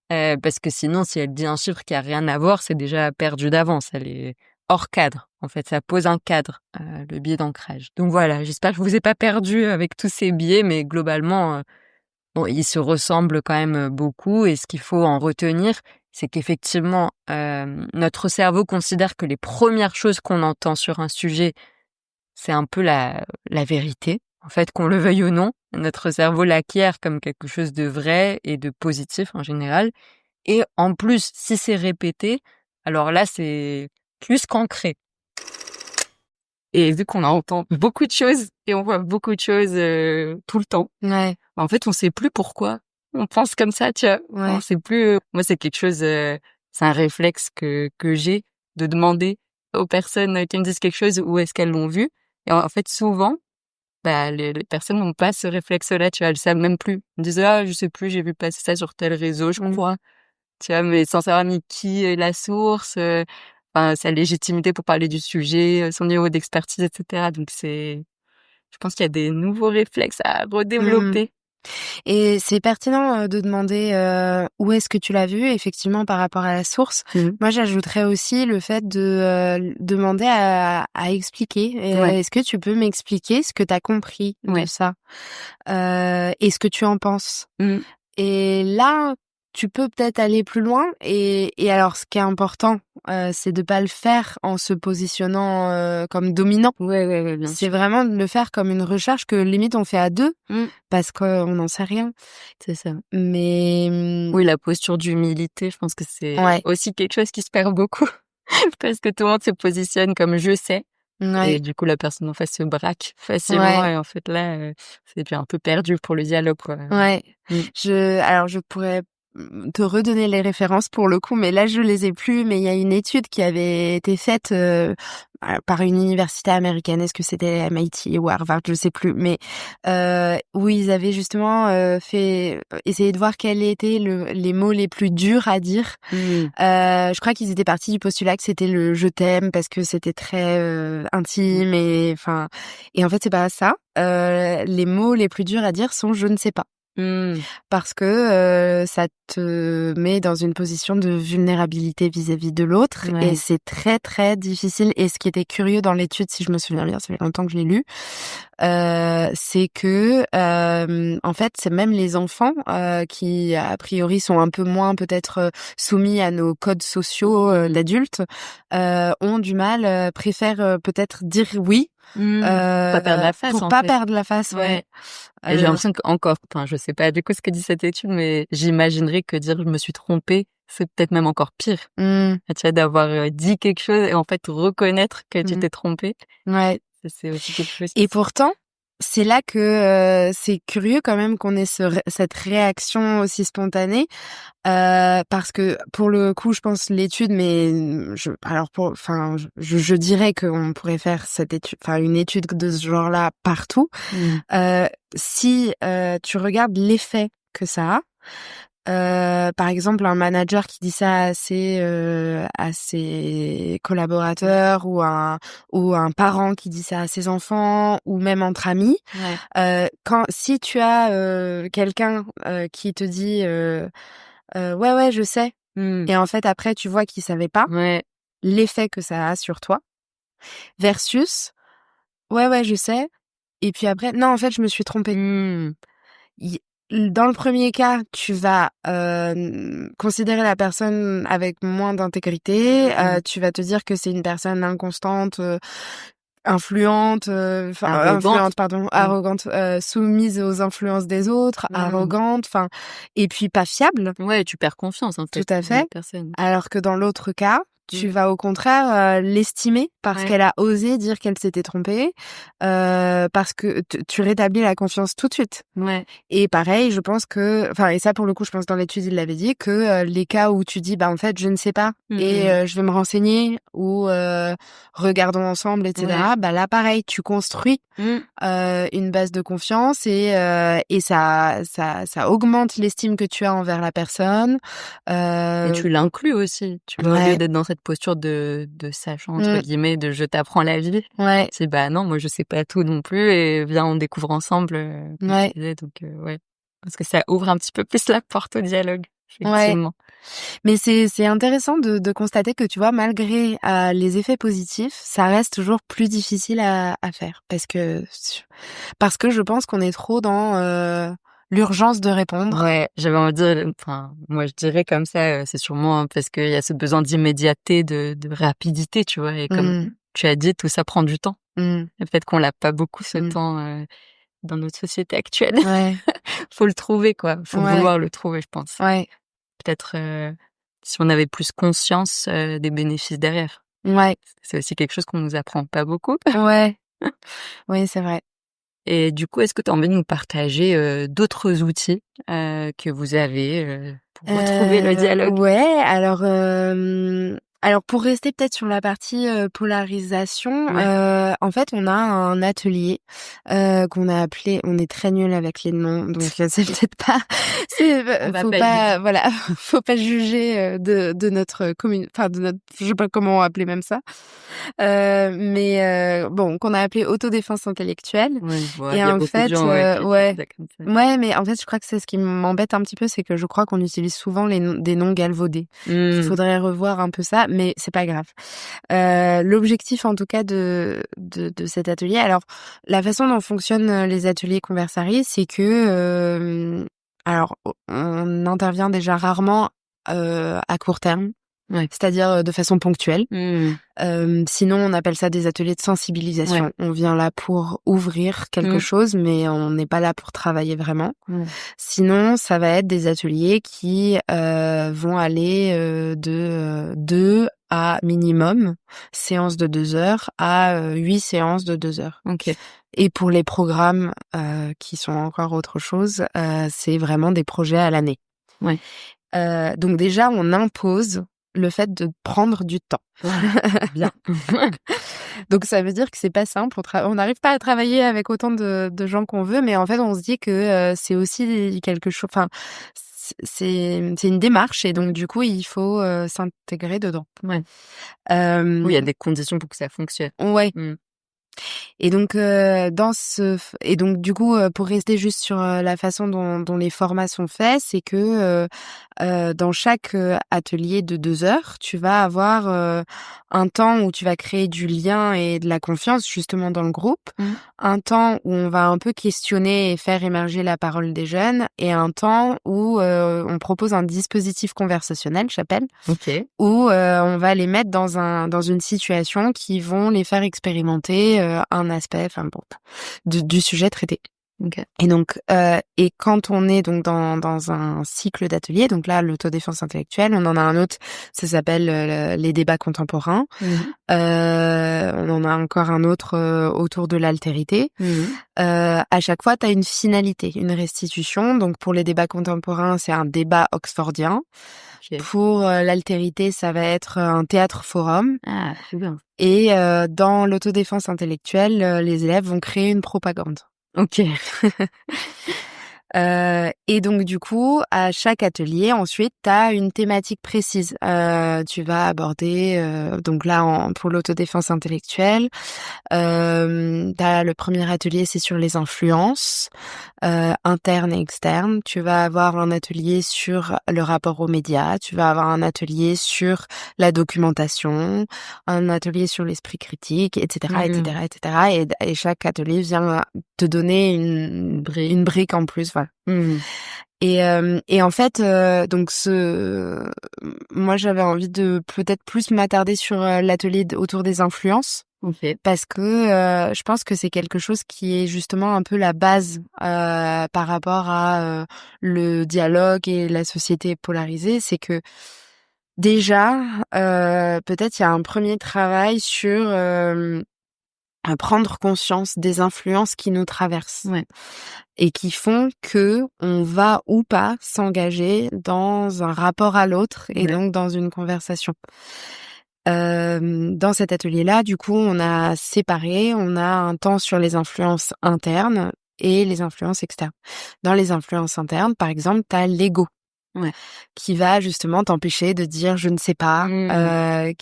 parce que sinon, si elle dit un chiffre qui a rien à voir, c'est déjà perdu d'avance, elle est hors cadre. En fait, ça pose un cadre, le biais d'ancrage. Donc voilà, j'espère que je vous ai pas perdu avec tous ces biais, mais globalement, ils se ressemblent quand même beaucoup. Et ce qu'il faut en retenir, c'est qu'effectivement, notre cerveau considère que les premières choses qu'on entend sur un sujet, c'est un peu la vérité. En fait, qu'on le veuille ou non, notre cerveau l'acquiert comme quelque chose de vrai et de positif en général. Et en plus, si c'est répété, alors là, c'est plus qu'ancré. Et vu qu'on entend beaucoup de choses et on voit beaucoup de choses tout le temps, en fait, on sait plus pourquoi on pense comme ça, tu vois. On sait plus. Moi, c'est quelque chose, c'est un réflexe que j'ai de demander aux personnes qui me disent quelque chose où est-ce qu'elles l'ont vu. Et en fait, souvent, les personnes n'ont pas ce réflexe-là, tu vois. Elles savent même plus. Elles me disent je sais plus, j'ai vu passer ça sur tel réseau, je crois. Tu vois, mais sans savoir ni qui est la source. Sa légitimité pour parler du sujet, son niveau d'expertise, etc. Donc je pense qu'il y a des nouveaux réflexes à redévelopper. Et c'est pertinent de demander où est-ce que tu l'as vu, effectivement, par rapport à la source. Moi, j'ajouterais aussi le fait de demander à expliquer. Est-ce que tu peux m'expliquer ce que tu as compris de ça et ce que tu en penses? Et là, tu peux peut-être aller plus loin. Et alors, ce qui est important, c'est de pas le faire en se positionnant comme dominant. Bien c'est sûr. vraiment de le faire comme une recherche que limite on fait à deux, parce qu'on n'en sait rien. C'est ça. Mais oui, la posture d'humilité, je pense que c'est aussi quelque chose qui se perd beaucoup parce que tout le monde se positionne comme je sais. Et du coup, la personne en face se braque facilement et en fait là, c'est déjà un peu perdu pour le dialogue, quoi. Alors je pourrais te redonner les références pour le coup, mais là je les ai plus. Mais il y a une étude qui avait été faite par une université américaine. Est-ce que c'était MIT ou Harvard, je sais plus. Mais où ils avaient justement essayé de voir quels étaient les mots les plus durs à dire. Je crois qu'ils étaient partis du postulat que c'était le je t'aime parce que c'était très intime et en fait c'est pas ça. Les mots les plus durs à dire sont je ne sais pas. parce que ça te met dans une position de vulnérabilité vis-à-vis de l'autre et c'est très très difficile. Et ce qui était curieux dans l'étude, si je me souviens bien, ça fait longtemps que je l'ai lu, c'est que en fait c'est même les enfants qui a priori sont un peu moins peut-être soumis à nos codes sociaux d'adultes ont du mal, préfèrent peut-être dire oui pas perdre la face, pour pas perdre la face. Et j'ai l'impression qu'encore, enfin, je sais pas du coup ce que dit cette étude, mais j'imaginerais que dire je me suis trompée, c'est peut-être même encore pire. Tu vois, d'avoir dit quelque chose et en fait reconnaître que tu t'es trompée. Ouais. C'est aussi quelque chose. Et pourtant, c'est là que c'est curieux quand même qu'on ait cette réaction aussi spontanée, parce que pour le coup, je pense l'étude, mais je dirais qu'on pourrait faire cette étude, enfin une étude de ce genre-là partout. Si tu regardes l'effet que ça a. Par exemple, un manager qui dit ça à ses collaborateurs ou un parent qui dit ça à ses enfants ou même entre amis. Si tu as quelqu'un qui te dit ouais je sais et en fait après tu vois qu'il savait pas l'effet que ça a sur toi versus ouais je sais et puis après non en fait je me suis trompée. Dans le premier cas, tu vas considérer la personne avec moins d'intégrité. Tu vas te dire que c'est une personne inconstante, influente, arrogante, soumise aux influences des autres, arrogante, enfin, et puis pas fiable. Ouais, tu perds confiance en fait. Tout à fait. Alors que dans l'autre cas, tu vas au contraire l'estimer parce qu'elle a osé dire qu'elle s'était trompée, parce que tu rétablis la confiance tout de suite. Et pareil, je pense que, enfin, et ça pour le coup, je pense dans l'étude il l'avait dit que les cas où tu dis, bah en fait, je ne sais pas et je vais me renseigner ou regardons ensemble, etc. Bah là, pareil, tu construis une base de confiance et ça augmente l'estime que tu as envers la personne. Et tu l'inclus aussi, tu vois, au lieu d'être dans cette posture de sachant entre guillemets, de je t'apprends la vie. C'est bah non, moi je sais pas tout non plus et viens on découvre ensemble. Comme tu disais, donc parce que ça ouvre un petit peu plus la porte au dialogue. Effectivement. Mais c'est intéressant de constater que tu vois malgré les effets positifs, ça reste toujours plus difficile à faire parce que je pense qu'on est trop dans l'urgence de répondre. J'avais envie de dire, enfin, moi je dirais comme ça, c'est sûrement parce qu'il y a ce besoin d'immédiateté, de rapidité, tu vois, et comme tu as dit, tout ça prend du temps. Le fait qu'on l'a pas beaucoup ce temps dans notre société actuelle. Faut le trouver, quoi. Faut vouloir le trouver, je pense. Peut-être si on avait plus conscience des bénéfices derrière. C'est aussi quelque chose qu'on nous apprend pas beaucoup. Oui, c'est vrai. Et du coup, est-ce que tu as envie de nous partager d'autres outils que vous avez pour retrouver le dialogue? Alors pour rester peut-être sur la partie polarisation, en fait on a un atelier qu'on a appelé, on est très nul avec les noms, donc c'est peut-être pas, faut pas juger de notre commune, enfin de notre, je sais pas comment appeler même ça, mais bon, qu'on a appelé autodéfense intellectuelle. Et en fait, mais en fait je crois que c'est ce qui m'embête un petit peu, c'est que je crois qu'on utilise souvent des noms galvaudés. Il faudrait revoir un peu ça, mais c'est pas grave. L'objectif en tout cas de cet atelier, alors la façon dont fonctionnent les ateliers Conversari, c'est que alors on intervient déjà rarement à court terme, c'est-à-dire de façon ponctuelle. Sinon on appelle ça des ateliers de sensibilisation. On vient là pour ouvrir quelque chose, mais on n'est pas là pour travailler vraiment. Sinon ça va être des ateliers qui vont aller de 2 à minimum séances de 2 heures à 8 séances de 2 heures. Et pour les programmes qui sont encore autre chose, c'est vraiment des projets à l'année. Donc déjà on impose le fait de prendre du temps. Bien. Donc ça veut dire que c'est pas simple, on n'arrive pas à travailler avec autant de gens qu'on veut, mais en fait on se dit que c'est aussi quelque chose, enfin c'est une démarche et donc du coup il faut s'intégrer dedans. Oui, il y a des conditions pour que ça fonctionne. Et donc du coup, pour rester juste sur la façon dont les formats sont faits, c'est que dans chaque atelier de 2 heures, tu vas avoir un temps où tu vas créer du lien et de la confiance justement dans le groupe, un temps où on va un peu questionner et faire émerger la parole des jeunes, et un temps où on propose un dispositif conversationnel, j'appelle, où on va les mettre dans une situation qui vont les faire expérimenter un aspect, du sujet traité. Et donc, et quand on est donc dans un cycle d'ateliers, donc là, l'autodéfense intellectuelle, on en a un autre, ça s'appelle les débats contemporains. On en a encore un autre autour de l'altérité. À chaque fois, tu as une finalité, une restitution. Donc, pour les débats contemporains, c'est un débat oxfordien. Pour l'altérité, ça va être un théâtre forum. Ah, c'est bien. Et dans l'autodéfense intellectuelle, les élèves vont créer une propagande. Ok. Et donc du coup, à chaque atelier, ensuite, t'as une thématique précise. Tu vas aborder, donc là, pour l'autodéfense intellectuelle, t'as le premier atelier, c'est sur les influences internes et externes. Tu vas avoir un atelier sur le rapport aux médias. Tu vas avoir un atelier sur la documentation, un atelier sur l'esprit critique, etc., etc., etc. Et chaque atelier vient te donner une brique en plus. Voilà. Et en fait, donc moi j'avais envie de peut-être plus m'attarder sur l'atelier autour des influences. Parce que je pense que c'est quelque chose qui est justement un peu la base par rapport à le dialogue et la société polarisée. C'est que déjà, peut-être il y a un premier travail sur à prendre conscience des influences qui nous traversent et qui font que on va ou pas s'engager dans un rapport à l'autre et donc dans une conversation. Dans cet atelier-là, du coup, on a séparé, on a un temps sur les influences internes et les influences externes. Dans les influences internes, par exemple, t'as l'ego. Qui va justement t'empêcher de dire je ne sais pas, et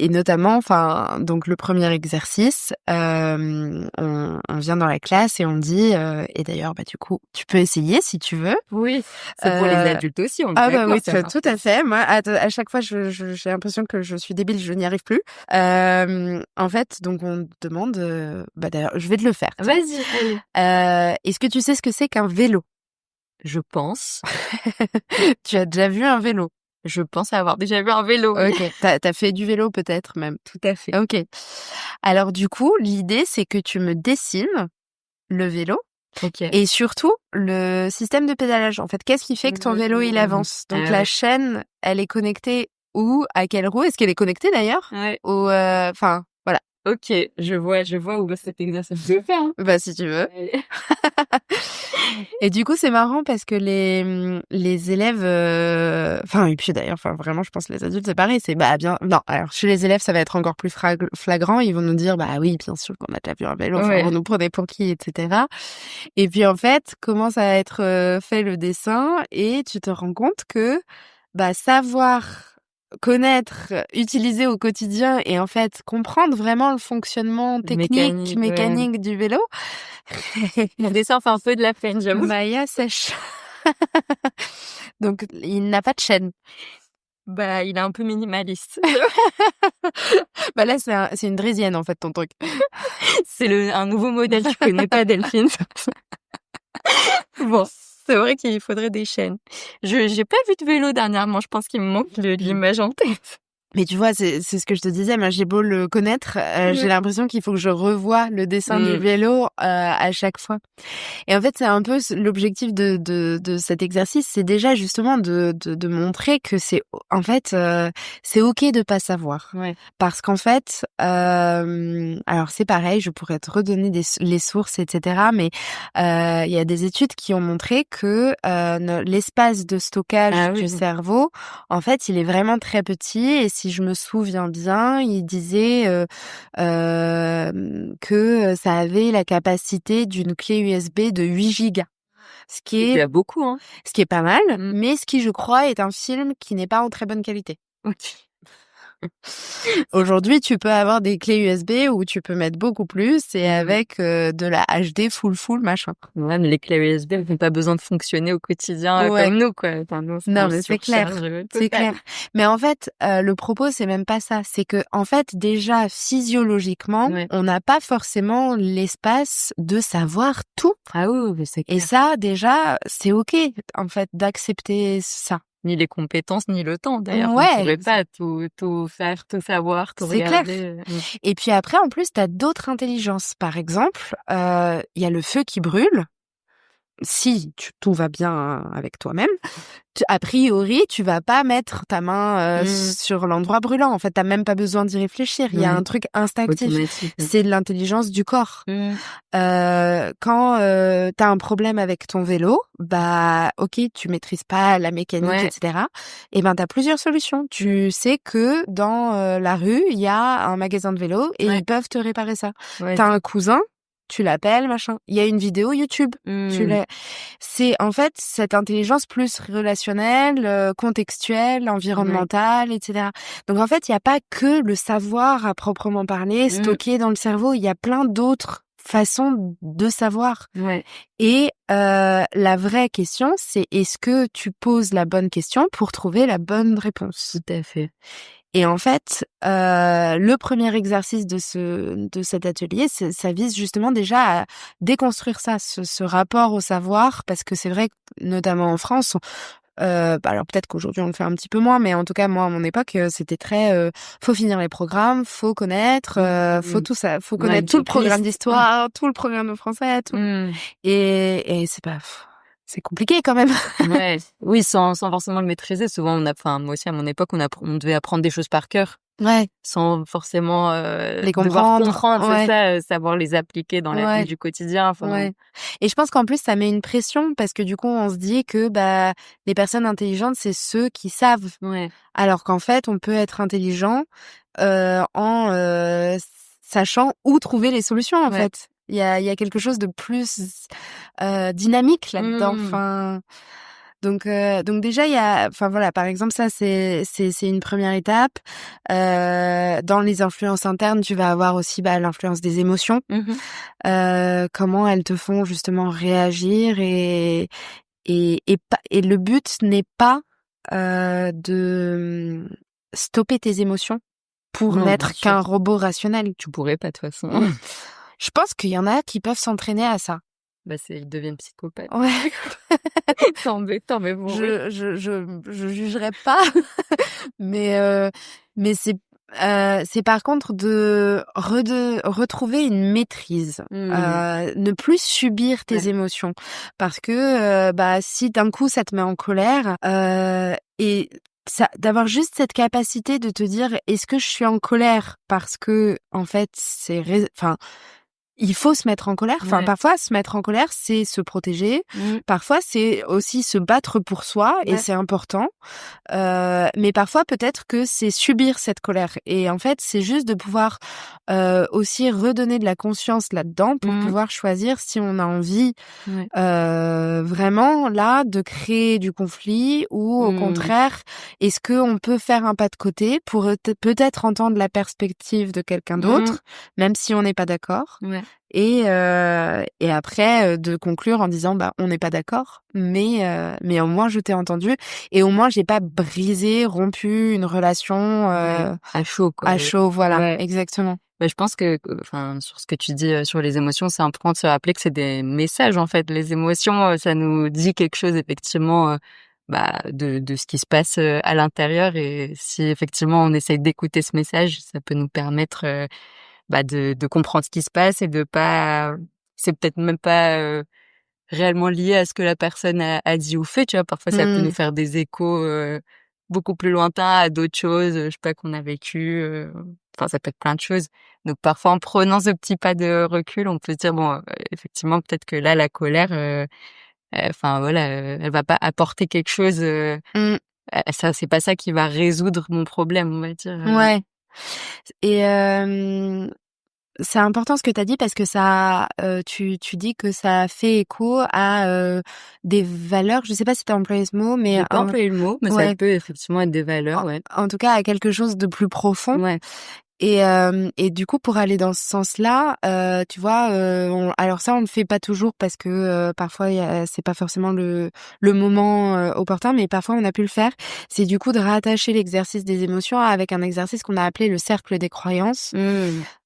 notamment, donc le premier exercice, on vient dans la classe et on dit, et d'ailleurs, du coup, tu peux essayer si tu veux. Oui, c'est pour les adultes aussi, on est d'accord. Oui, tout à fait. Moi, à chaque fois, j'ai l'impression que je suis débile, je n'y arrive plus. En fait, donc on demande, d'ailleurs, je vais te le faire. Vas-y, allez. Est-ce que tu sais ce que c'est qu'un vélo? Je pense. Tu as déjà vu un vélo? Je pense avoir déjà vu un vélo. Ok. T'as fait du vélo peut-être même. Tout à fait. Ok. Alors du coup, l'idée c'est que tu me dessines le vélo. Et surtout le système de pédalage. En fait, qu'est-ce qui fait que ton vélo il avance? Donc la chaîne, elle est connectée où? À quelle roue? Est-ce qu'elle est connectée d'ailleurs? Ou voilà. Ok, je vois où cet exercice je veux faire. Si tu veux. Et du coup, c'est marrant parce que les élèves, et puis d'ailleurs, vraiment, je pense que les adultes, c'est pareil, non, alors, chez les élèves, ça va être encore plus flagrant, ils vont nous dire, oui, bien sûr qu'on a déjà vu un vélo, vous nous prenez pour qui, etc. Et puis, en fait, comment ça va être fait le dessin, et tu te rends compte que, savoir connaître, utiliser au quotidien et en fait comprendre vraiment le fonctionnement technique, mécanique du vélo. Mon dessin fait un peu de la peine, j'avoue. Maya sèche. Donc il n'a pas de chaîne. Il est un peu minimaliste. Là c'est une draisienne en fait ton truc. C'est un nouveau modèle, tu connais pas Delphine. Bon. C'est vrai qu'il faudrait des chaînes. J'ai pas vu de vélo dernièrement, je pense qu'il me manque de l'image en tête. Mais tu vois, c'est ce que je te disais, moi j'ai beau le connaître, j'ai l'impression qu'il faut que je revoie le dessin du vélo à chaque fois. Et en fait, c'est un peu l'objectif de cet exercice, c'est déjà justement de montrer que c'est c'est OK de pas savoir. Parce qu'en fait, alors c'est pareil, je pourrais te redonner les sources, etc. Mais il y a des études qui ont montré que l'espace de stockage du cerveau, en fait, il est vraiment très petit. Et si je me souviens bien, il disait que ça avait la capacité d'une clé USB de 8 gigas. Ce qui est beaucoup, hein. Ce qui est pas mal, mais ce qui, je crois, est un film qui n'est pas en très bonne qualité. Ok. Aujourd'hui, tu peux avoir des clés USB où tu peux mettre beaucoup plus et Mmh. avec de la HD full machin. Ouais, mais les clés USB, elles n'ont pas besoin de fonctionner au quotidien Ouais. comme nous, quoi. Enfin, nous, c'est Non, en mais c'est clair. surcharge C'est totale. clair. Mais en fait, le propos, c'est même pas ça. C'est que, en fait, déjà, physiologiquement, Ouais. on n'a pas forcément l'espace de savoir tout. Ah oui, mais c'est Et clair. ça, déjà, c'est OK, en fait, d'accepter ça. Ni les compétences, ni le temps, d'ailleurs. On Ouais, pourrait pas tout faire, tout savoir, tout c'est clair. regarder. Et puis après, en plus, t'as d'autres intelligences. Par exemple, il y a le feu qui brûle. Si tout va bien avec toi-même, a priori, tu vas pas mettre ta main sur l'endroit brûlant. En fait, t'as même pas besoin d'y réfléchir. Il y a Ouais. un truc instinctif. Automatique. C'est de l'intelligence du corps. Quand t'as un problème avec ton vélo, bah ok, tu maîtrises pas la mécanique, Ouais. etc. Et ben t'as plusieurs solutions. Tu sais que dans la rue, il y a un magasin de vélo et Ouais. ils peuvent te réparer ça. Ouais. T'as un cousin, tu l'appelles, machin. Il y a une vidéo YouTube. C'est en fait cette intelligence plus relationnelle, contextuelle, environnementale, etc. Donc en fait, il n'y a pas que le savoir à proprement parler stocké dans le cerveau. Il y a plein d'autres façons de savoir. Ouais. Et la vraie question, c'est est-ce que tu poses la bonne question pour trouver la bonne réponse? Tout à fait. Et en fait, le premier exercice de cet atelier, ça vise justement déjà à déconstruire ça, ce rapport au savoir, parce que c'est vrai que, notamment en France, alors peut-être qu'aujourd'hui on le fait un petit peu moins, mais en tout cas moi à mon époque, c'était très faut finir les programmes, faut connaître, faut tout ça, faut connaître tout le programme d'histoire, tout le programme de français, tout. Et c'est pas, c'est compliqué quand même. Ouais. Oui, sans forcément le maîtriser. Souvent, moi aussi, à mon époque, on devait apprendre des choses par cœur. Ouais. Sans forcément Les devoir comprendre. comprendre, Ouais. c'est ça, savoir les appliquer dans la vie du quotidien. Enfin, Ouais. Et je pense qu'en plus, ça met une pression parce que du coup, on se dit que les personnes intelligentes, c'est ceux qui savent. Ouais. Alors qu'en fait, on peut être intelligent en sachant où trouver les solutions, en fait. Il y a quelque chose de plus dynamique là-dedans. Enfin, donc déjà il y a, enfin voilà, par exemple ça c'est une première étape. Dans les influences internes, tu vas avoir aussi l'influence des émotions. Comment elles te font justement réagir et le but n'est pas de stopper tes émotions pour Non, n'être bien sûr. qu'un robot rationnel. Tu pourrais pas, de toute façon. Je pense qu'il y en a qui peuvent s'entraîner à ça. Ils deviennent psychopathes. Ouais. C'est embêtant, mais bon. Je jugerai pas, mais c'est par contre de retrouver une maîtrise, ne plus subir tes émotions, parce que si d'un coup ça te met en colère et ça, d'avoir juste cette capacité de te dire est-ce que je suis en colère parce que en fait il faut se mettre en colère. Enfin, parfois, se mettre en colère, c'est se protéger. Parfois, c'est aussi se battre pour soi, et c'est important. Mais parfois, peut-être que c'est subir cette colère. Et en fait, c'est juste de pouvoir aussi redonner de la conscience là-dedans pour pouvoir choisir si on a envie vraiment, là, de créer du conflit ou au contraire, est-ce qu'on peut faire un pas de côté pour peut-être entendre la perspective de quelqu'un d'autre, même si on n'est pas d'accord. Et après de conclure en disant on n'est pas d'accord, mais au moins je t'ai entendu et au moins j'ai pas brisé, rompu une relation à chaud, quoi. À chaud, voilà, exactement. Je pense que, enfin, sur ce que tu dis sur les émotions, c'est important de se rappeler que c'est des messages en fait. Les émotions, ça nous dit quelque chose effectivement de ce qui se passe à l'intérieur, et si effectivement on essaye d'écouter ce message, ça peut nous permettre de comprendre ce qui se passe et de pas, c'est peut-être même pas réellement lié à ce que la personne a dit ou fait, tu vois. Parfois ça peut nous faire des échos beaucoup plus lointains à d'autres choses, je sais pas, qu'on a vécu, enfin ça peut être plein de choses. Donc parfois en prenant ce petit pas de recul, on peut se dire effectivement peut-être que là la colère enfin voilà, elle va pas apporter quelque chose, ça c'est pas ça qui va résoudre mon problème, on va dire. Ouais. Et c'est important ce que tu as dit parce que ça, tu dis que ça fait écho à des valeurs. Je sais pas si tu as employé ce mot, mais J'ai pas employé le mot, mais ça peut effectivement être des valeurs, en tout cas à quelque chose de plus profond. Ouais. Et du coup, pour aller dans ce sens-là, tu vois, alors ça, on le fait pas toujours parce que parfois, c'est pas forcément le moment opportun, mais parfois, on a pu le faire. C'est du coup de rattacher l'exercice des émotions avec un exercice qu'on a appelé le cercle des croyances.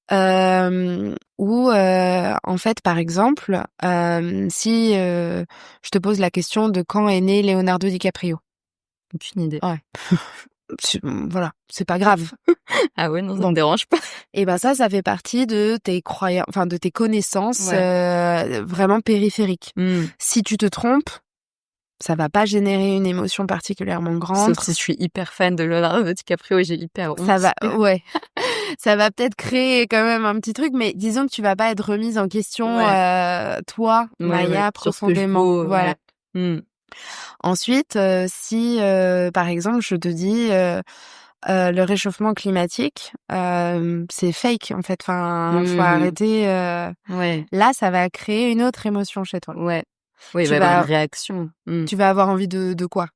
Où en fait, par exemple, si je te pose la question de quand est né Leonardo DiCaprio. Aucune idée. Ouais. Voilà, c'est pas grave. Ah ouais, non, ça me dérange pas. Et ben ça fait partie de tes croyances, enfin de tes connaissances vraiment périphériques. Si tu te trompes, ça va pas générer une émotion particulièrement grande. Sauf si je suis hyper fan de Leonardo DiCaprio et j'ai hyper honte. Ça va, ça va peut-être créer quand même un petit truc, mais disons que tu vas pas être remise en question, toi, Maya, profondément. Voilà. Ensuite, si par exemple je te dis le réchauffement climatique, c'est fake en fait. Enfin, faut arrêter. Là, ça va créer une autre émotion chez toi. Ouais. Oui, il va y avoir une réaction. Tu vas avoir envie de quoi?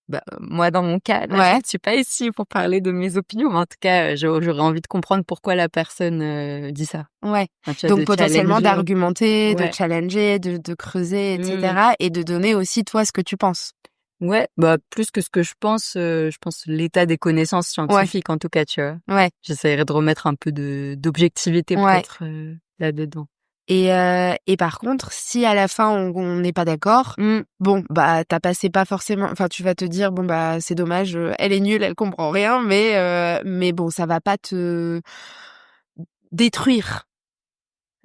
Bah, moi, dans mon cas, là, je suis pas ici pour parler de mes opinions, mais en tout cas, j'aurais envie de comprendre pourquoi la personne dit ça. Ouais. Donc potentiellement d'argumenter, de challenger, de creuser, etc. Et de donner aussi toi ce que tu penses. Ouais, bah plus que ce que je pense l'état des connaissances scientifiques en tout cas, tu vois. Ouais. J'essaierai de remettre un peu d'objectivité peut-être là-dedans. Et par contre, si à la fin on n'est pas d'accord, bon bah t'as passé pas forcément, enfin tu vas te dire bon bah c'est dommage, elle est nulle, elle comprend rien, mais bon ça va pas te détruire.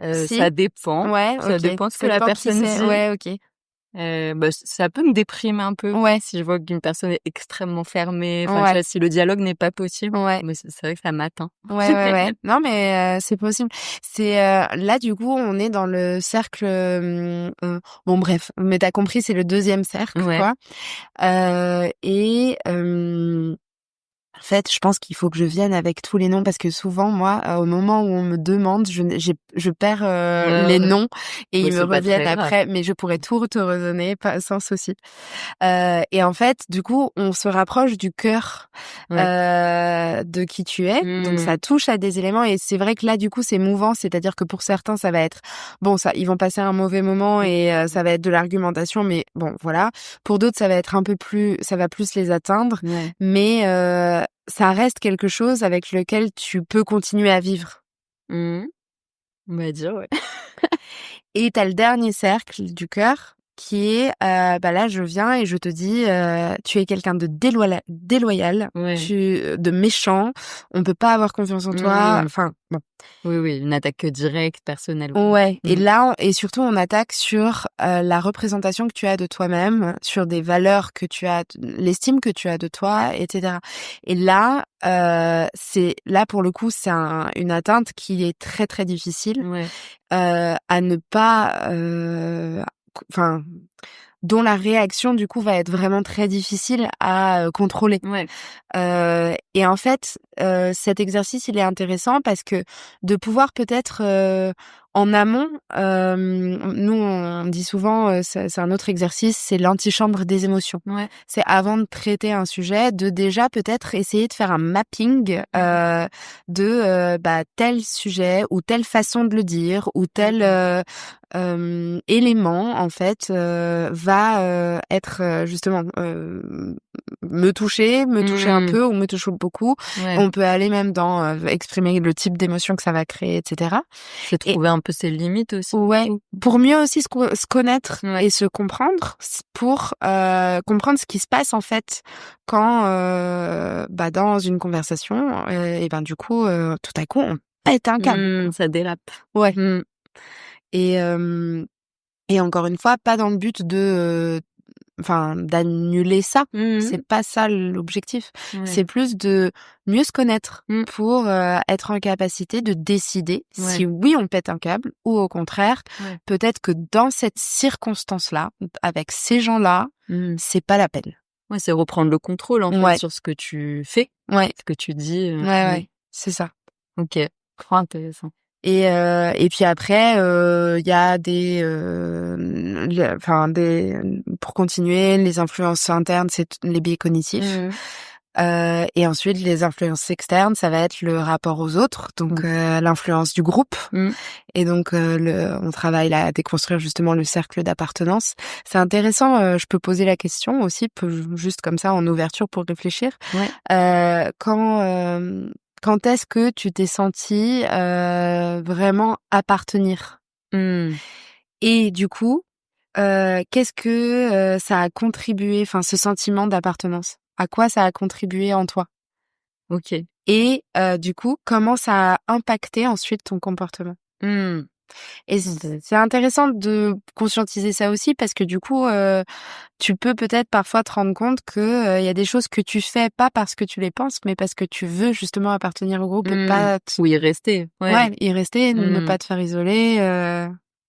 Ça dépend. Ça dépend de ce que la personne dit. Ouais, ok. Bah, ça peut me déprimer un peu si je vois qu'une personne est extrêmement fermée. Enfin, tu vois, si le dialogue n'est pas possible. Mais c'est vrai que ça m'atteint. Ouais. Non, mais c'est possible. C'est là du coup, on est dans le cercle. Bon, bref, mais t'as compris, c'est le deuxième cercle, quoi. En fait, je pense qu'il faut que je vienne avec tous les noms parce que souvent, moi, au moment où on me demande, je perds les noms et ils me reviennent après. Mais je pourrais tout te redonner, pas sans souci. Et en fait, du coup, on se rapproche du cœur de qui tu es. Donc, ça touche à des éléments et c'est vrai que là, du coup, c'est mouvant. C'est-à-dire que pour certains, ça va être bon, ça, ils vont passer un mauvais moment et ça va être de l'argumentation. Mais bon, voilà. Pour d'autres, ça va être un peu plus, ça va plus les atteindre. Mais ça reste quelque chose avec lequel tu peux continuer à vivre. On va dire, ouais. Et t'as le dernier cercle du cœur qui est, bah là, je viens et je te dis, tu es quelqu'un de déloyal, de méchant, on peut pas avoir confiance en toi, enfin, bon. Oui, une attaque directe, personnelle. Ouais. Et là, et surtout, on attaque sur la représentation que tu as de toi-même, sur des valeurs que tu as, l'estime que tu as de toi, etc. Et là, c'est là pour le coup, c'est une atteinte qui est très très difficile à ne pas, enfin, dont la réaction du coup va être vraiment très difficile à contrôler. Et en fait, cet exercice il est intéressant parce que de pouvoir peut-être en amont, nous on dit souvent, c'est un autre exercice, c'est l'antichambre des émotions. C'est avant de traiter un sujet, de déjà peut-être essayer de faire un mapping de tel sujet ou telle façon de le dire ou tel élément en fait va être justement me toucher un peu ou me toucher beaucoup. On peut aller même dans exprimer le type d'émotion que ça va créer, etc. C'est trouver un peu ses limites aussi. Pour mieux aussi se connaître et se comprendre, pour comprendre ce qui se passe en fait quand dans une conversation et ben du coup tout à coup on pète un câble. Ça dérape. Et encore une fois, pas dans le but de d'annuler ça. C'est pas ça l'objectif. C'est plus de mieux se connaître pour être en capacité de décider si oui on pète un câble ou au contraire peut-être que dans cette circonstance-là, avec ces gens-là, c'est pas la peine. C'est reprendre le contrôle en fait sur ce que tu fais, ce que tu dis. C'est ça. Ok, trop intéressant. Et puis après, il y a pour continuer, les influences internes, c'est les biais cognitifs. Et ensuite, les influences externes, ça va être le rapport aux autres, donc l'influence du groupe. Et donc, on travaille là à déconstruire justement le cercle d'appartenance. C'est intéressant, je peux poser la question aussi, juste comme ça en ouverture pour réfléchir. Quand est-ce que tu t'es sentie vraiment appartenir? Et du coup, qu'est-ce que ça a contribué, enfin ce sentiment d'appartenance? À quoi ça a contribué en toi? Ok. Et du coup, comment ça a impacté ensuite ton comportement? Et c'est intéressant de conscientiser ça aussi parce que du coup, tu peux peut-être parfois te rendre compte que y a des choses que tu fais pas parce que tu les penses, mais parce que tu veux justement appartenir au groupe et pas ou y rester. Ouais, y rester, ne pas te faire isoler.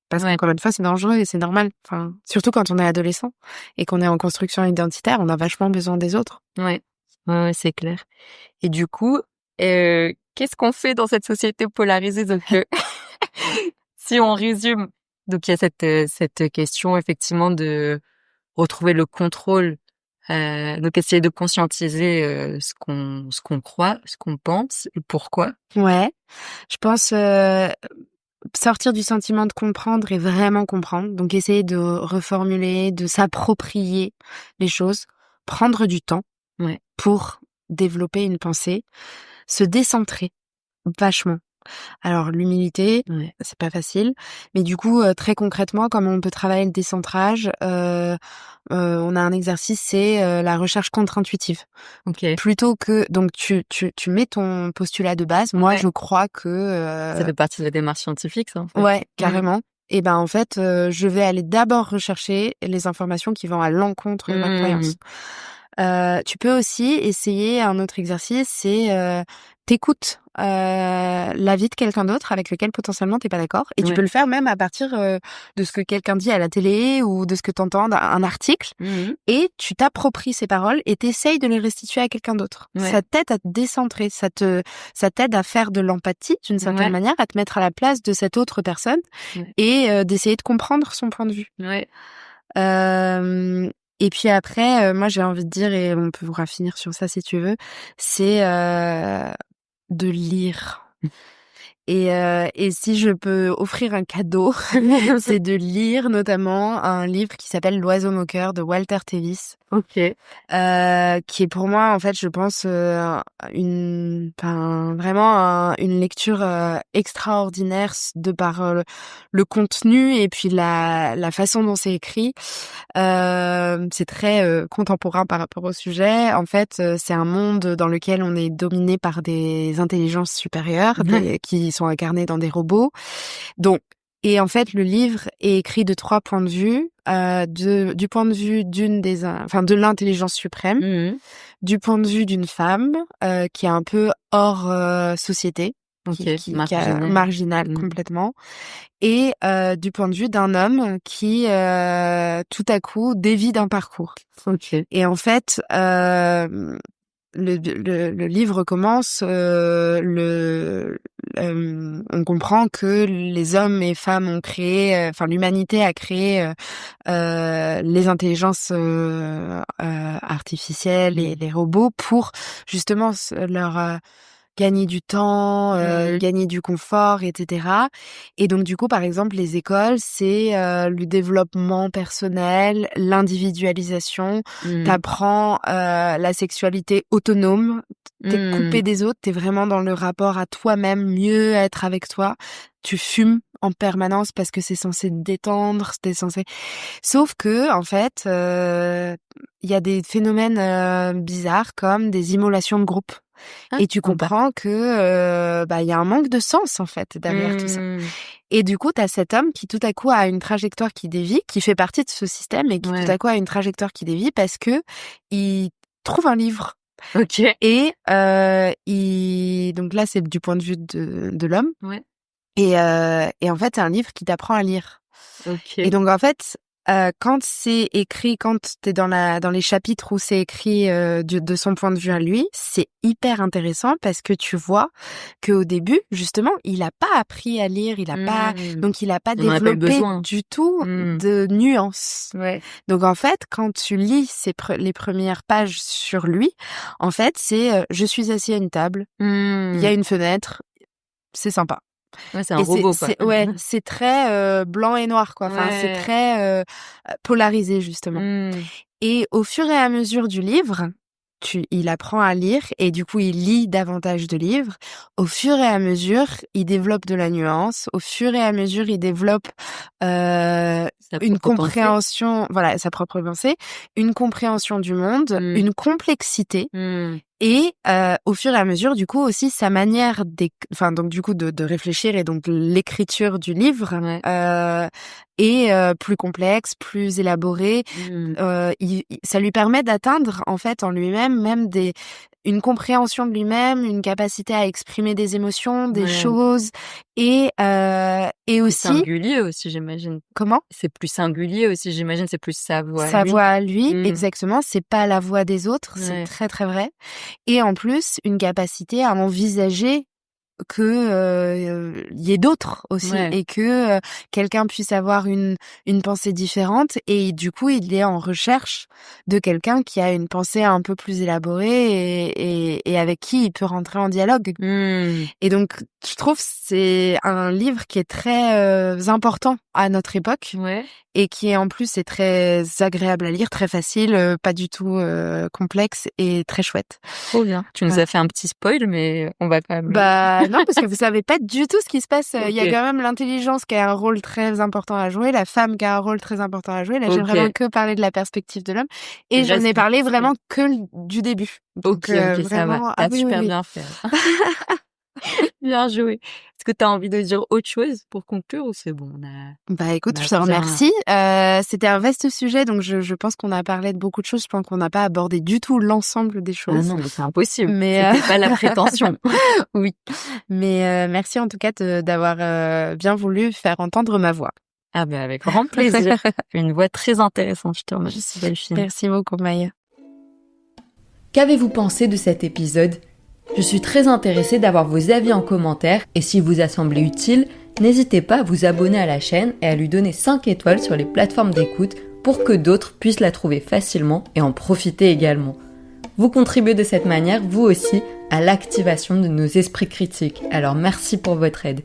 Parce qu'encore une fois, c'est dangereux et c'est normal. Enfin, surtout quand on est adolescent et qu'on est en construction identitaire, on a vachement besoin des autres. Ouais, c'est clair. Et du coup, qu'est-ce qu'on fait dans cette société polarisée? Donc, si on résume, donc il y a cette question effectivement de retrouver le contrôle, donc essayer de conscientiser ce qu'on croit, ce qu'on pense et pourquoi. Ouais, je pense sortir du sentiment de comprendre et vraiment comprendre. Donc essayer de reformuler, de s'approprier les choses, prendre du temps pour développer une pensée, se décentrer vachement. Alors l'humilité, c'est pas facile, mais du coup très concrètement, comment on peut travailler le décentrage, on a un exercice, c'est la recherche contre-intuitive. Plutôt que donc tu mets ton postulat de base. Moi, je crois que ça fait partie de la démarche scientifique, ça. En fait. Ouais, carrément. Et ben en fait, je vais aller d'abord rechercher les informations qui vont à l'encontre de ma croyance. Tu peux aussi essayer un autre exercice, c'est t'écoutes l'avis de quelqu'un d'autre avec lequel potentiellement t'es pas d'accord, et tu peux le faire même à partir de ce que quelqu'un dit à la télé ou de ce que t'entends dans un article, et tu t'appropries ces paroles et t'essayes de les restituer à quelqu'un d'autre. Ça t'aide à te décentrer, ça t'aide à faire de l'empathie d'une certaine manière, à te mettre à la place de cette autre personne et d'essayer de comprendre son point de vue. Et puis après, moi j'ai envie de dire, et on pourra finir sur ça si tu veux, c'est de lire. Et si je peux offrir un cadeau, c'est de lire notamment un livre qui s'appelle L'oiseau moqueur de Walter Tevis. Qui est pour moi, en fait, je pense, une lecture extraordinaire de par le contenu et puis la façon dont c'est écrit. C'est très contemporain par rapport au sujet. En fait, c'est un monde dans lequel on est dominé par des intelligences supérieures qui sont incarnées dans des robots. Et en fait, le livre est écrit de 3 points de vue, du point de vue de l'intelligence suprême, du point de vue d'une femme qui est un peu hors société, qui est marginale complètement, et du point de vue d'un homme qui tout à coup dévie d'un parcours. Et en fait, le livre commence, on comprend que les hommes et femmes ont créé, l'humanité a créé les intelligences artificielles et les robots pour justement leur gagner du temps, gagner du confort, etc. Et donc du coup, par exemple, les écoles, c'est le développement personnel, l'individualisation. T'apprends la sexualité autonome. T'es coupé des autres. T'es vraiment dans le rapport à toi-même, mieux être avec toi. Tu fumes en permanence parce que c'est censé te détendre. Sauf que en fait, il y a des phénomènes bizarres comme des immolations de groupe. Et tu comprends que il y a un manque de sens en fait derrière tout ça. Et du coup, t'as cet homme qui tout à coup a une trajectoire qui dévie, qui fait partie de ce système et qui tout à coup a une trajectoire qui dévie parce que il trouve un livre. Et donc là, c'est du point de vue de l'homme. Et en fait, c'est un livre qui t'apprend à lire. Et donc en fait, quand c'est écrit, quand t'es dans les chapitres où c'est écrit de son point de vue à lui, c'est hyper intéressant parce que tu vois qu'au début, justement, il a pas appris à lire, il a pas développé du tout de nuances. Ouais. Donc en fait, quand tu lis les premières pages sur lui, en fait, c'est je suis assis à une table, il y a une fenêtre, c'est sympa. Ouais, c'est un robot, quoi. C'est très blanc et noir, quoi. Enfin, c'est très polarisé, justement. Et au fur et à mesure du livre, il apprend à lire et du coup, il lit davantage de livres. Au fur et à mesure, il développe de la nuance. Au fur et à mesure, il développe une compréhension, voilà, sa propre pensée, une compréhension du monde, une complexité. Et au fur et à mesure, du coup, aussi sa manière de réfléchir et donc l'écriture du livre est plus complexe, plus élaborée. Ça lui permet d'atteindre en fait en lui-même une compréhension de lui-même, une capacité à exprimer des émotions, des choses et aussi singulier aussi, j'imagine. Comment ? C'est plus singulier aussi, j'imagine, c'est plus sa voix. Sa voix à lui, exactement, c'est pas la voix des autres, c'est très très vrai. Et en plus, une capacité à envisager que y ait d'autres aussi et que quelqu'un puisse avoir une pensée différente et du coup il est en recherche de quelqu'un qui a une pensée un peu plus élaborée et avec qui il peut rentrer en dialogue. Et donc je trouve que c'est un livre qui est très important à notre époque et qui en plus est très agréable à lire, très facile, pas du tout complexe et très chouette. Trop bien. Tu nous as fait un petit spoil, mais on va pas... Non, parce que vous savez pas du tout ce qui se passe. Il y a quand même l'intelligence qui a un rôle très important à jouer, la femme qui a un rôle très important à jouer. Là, j'ai vraiment que parlé de la perspective de l'homme. Et j'en ai parlé vraiment que du début. Donc, vraiment, ça va. T'as super bien fait. Bien joué. Est-ce que tu as envie de dire autre chose pour conclure ou c'est bon? Écoute, je te remercie. C'était un vaste sujet, donc je pense qu'on a parlé de beaucoup de choses. Je pense qu'on n'a pas abordé du tout l'ensemble des choses. Ah non, mais c'est impossible. C'était pas la prétention. Oui. Mais merci en tout cas d'avoir bien voulu faire entendre ma voix. Ah ben avec grand plaisir. Une voix très intéressante, je te remercie Delphine. Merci beaucoup Maya. Qu'avez-vous pensé de cet épisode ? Je suis très intéressée d'avoir vos avis en commentaire et s'il vous a semblé utile, n'hésitez pas à vous abonner à la chaîne et à lui donner 5 étoiles sur les plateformes d'écoute pour que d'autres puissent la trouver facilement et en profiter également. Vous contribuez de cette manière, vous aussi, à l'activation de nos esprits critiques, alors merci pour votre aide.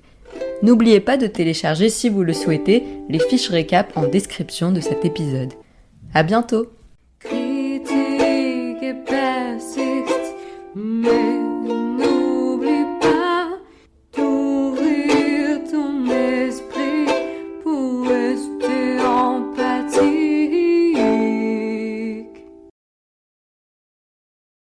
N'oubliez pas de télécharger, si vous le souhaitez, les fiches récap en description de cet épisode. À bientôt! Critique et persiste, mais n'oublie pas d'ouvrir ton esprit pour espérer.